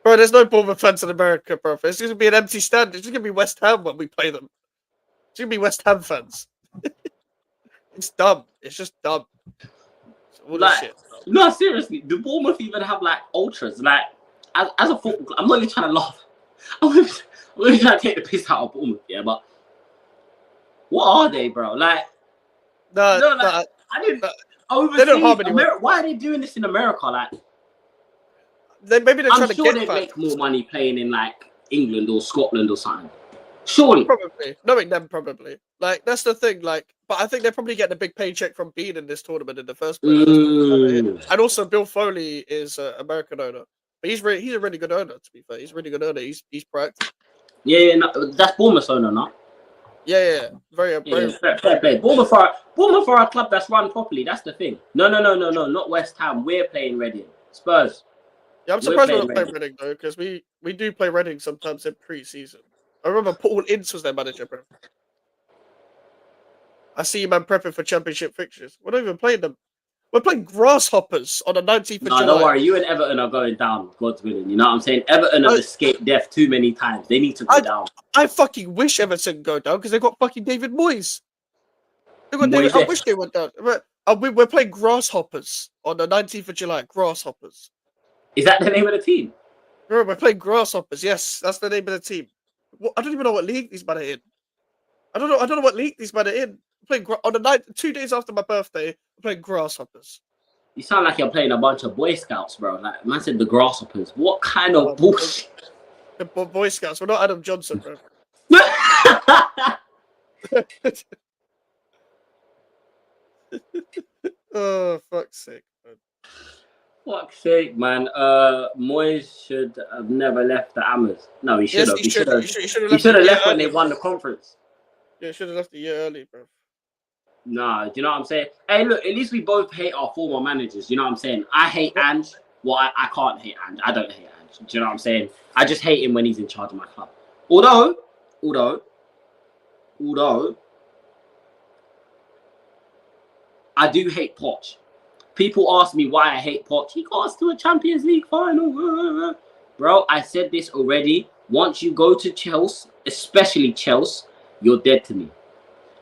Bro, there's no Bournemouth fans in America, bro. It's just going to be an empty stand. It's just going to be West Ham when we play them. It's going to be West Ham fans. It's dumb. It's just dumb. All this shit. No, seriously. Do Bournemouth even have, like, ultras? Like, as a football, I'm not even trying to laugh. I'm really trying to take the piss out of Bournemouth, yeah, but what are they, bro? Like, I didn't. They don't harm anyone. Why are they doing this in America? Like, maybe they're trying to get. I'm sure they make more money playing in like England or Scotland or something. Surely, probably knowing them, probably. Like that's the thing. Like, but I think they're probably getting a big paycheck from being in this tournament in the first place. And also, Bill Foley is an American owner, but he's a really good owner. To be fair, he's a really good owner. He's proactive. Yeah, no, that's Bournemouth owner, no? Yeah. Very fair play. Bournemouth are a club that's run properly. That's the thing. No, not West Ham. We're playing Reading. Spurs. Yeah, I'm surprised we're not playing Reading though, because we do play Reading sometimes in pre-season. I remember Paul Ince was their manager, bro. I see you, man, prepping for championship fixtures. We're not even playing them. We're playing Grasshoppers on the 19th of July. Don't worry. You and Everton are going down, God's willing. You know what I'm saying? Everton have escaped death too many times. They need to go down. I fucking wish Everton go down because they've got fucking David Moyes. I wish they went down. We're playing Grasshoppers on the 19th of July. Grasshoppers. Is that the name of the team? Bro, we're playing Grasshoppers. Yes, that's the name of the team. I don't even know what league these men are in. I don't know what league these men are in. Playing on the night 2 days after my birthday, we're playing Grasshoppers. You sound like you're playing a bunch of Boy Scouts, bro. Like man said, the Grasshoppers. What kind of bullshit? The Boy Scouts. We're not Adam Johnson, bro. Oh, fuck's sake, man. Fuck's sake, man. Moyes should have never left the Hammers. No, he should have. He should have left when they won the conference. Yeah, he should have left a year early, bro. Nah, do you know what I'm saying? Hey, look, at least we both hate our former managers. You know what I'm saying? I hate Ange. Well, I can't hate Ange. I don't hate Ange. Do you know what I'm saying? I just hate him when he's in charge of my club. Although, I do hate Poch. People ask me why I hate Poch. He got us to a Champions League final. Bro, I said this already. Once you go to Chelsea, especially Chelsea, you're dead to me.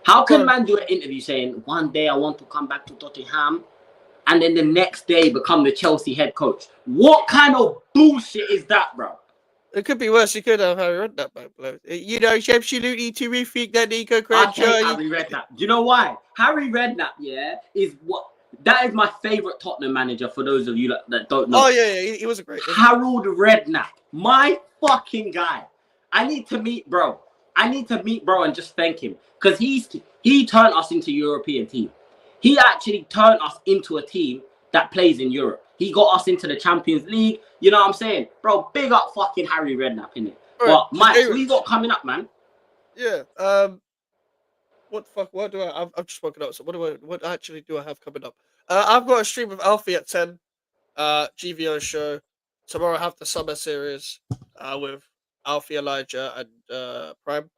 How can man do an interview saying, one day I want to come back to Tottenham, and then the next day become the Chelsea head coach? What kind of bullshit is that, bro? It could be worse. You could have Harry Redknapp, man. You know, it's absolutely terrific that Nico Crenshaw. Harry Redknapp. Do you know why? Harry Redknapp, that is my favourite Tottenham manager for those of you that don't know. Oh, yeah, he was a great. Harold Redknapp. My fucking guy. I need to meet bro and just thank him. Because he turned us into a European team. He actually turned us into a team that plays in Europe. He got us into the Champions League. You know what I'm saying? Bro, big up fucking Harry Redknapp, innit? But Mike, what you got coming up, man? Yeah. What the fuck? What do I've just woken up. So what actually do I have coming up? I've got a stream with Alfie at 10. GVO show. Tomorrow I have the summer series with Alfie, Elijah, and Prime.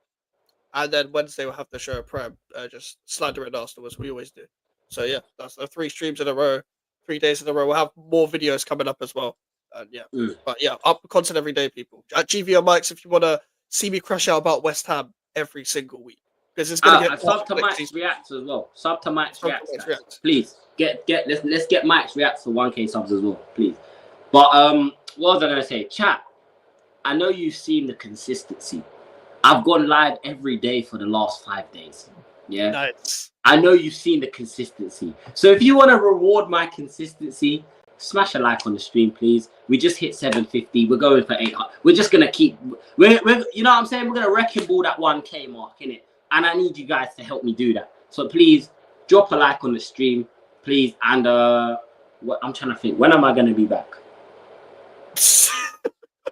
And then Wednesday we'll have the show Prime. Just slander it afterwards. We always do. So yeah, that's the 3 streams in a row, 3 days in a row. We'll have more videos coming up as well. And yeah, but yeah, up content every day, people. At GVO Mics, if you want to see me crash out about West Ham every single week, because it's gonna get sub to Mike's reacts as well. Sub to Mike's reacts. Please let's get Mike's reacts for 1K subs as well, please. But what was I gonna say? Chat. I know you've seen the consistency. I've gone live every day for the last 5 days. Yeah. Nice. I know you've seen the consistency. So if you want to reward my consistency, smash a like on the stream, please. We just hit 750. We're going for 800. We're just gonna keep. We're you know what I'm saying. We're gonna wrecking ball that 1K mark, innit? And I need you guys to help me do that. So please drop a like on the stream, please. And what I'm trying to think. When am I gonna be back?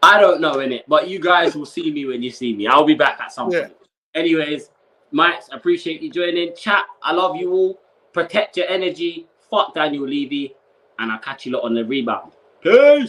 I don't know, innit? But you guys will see me when you see me. I'll be back at some point. Anyways, Mike, appreciate you joining. Chat, I love you all. Protect your energy. Fuck Daniel Levy. And I'll catch you lot on the rebound. Peace!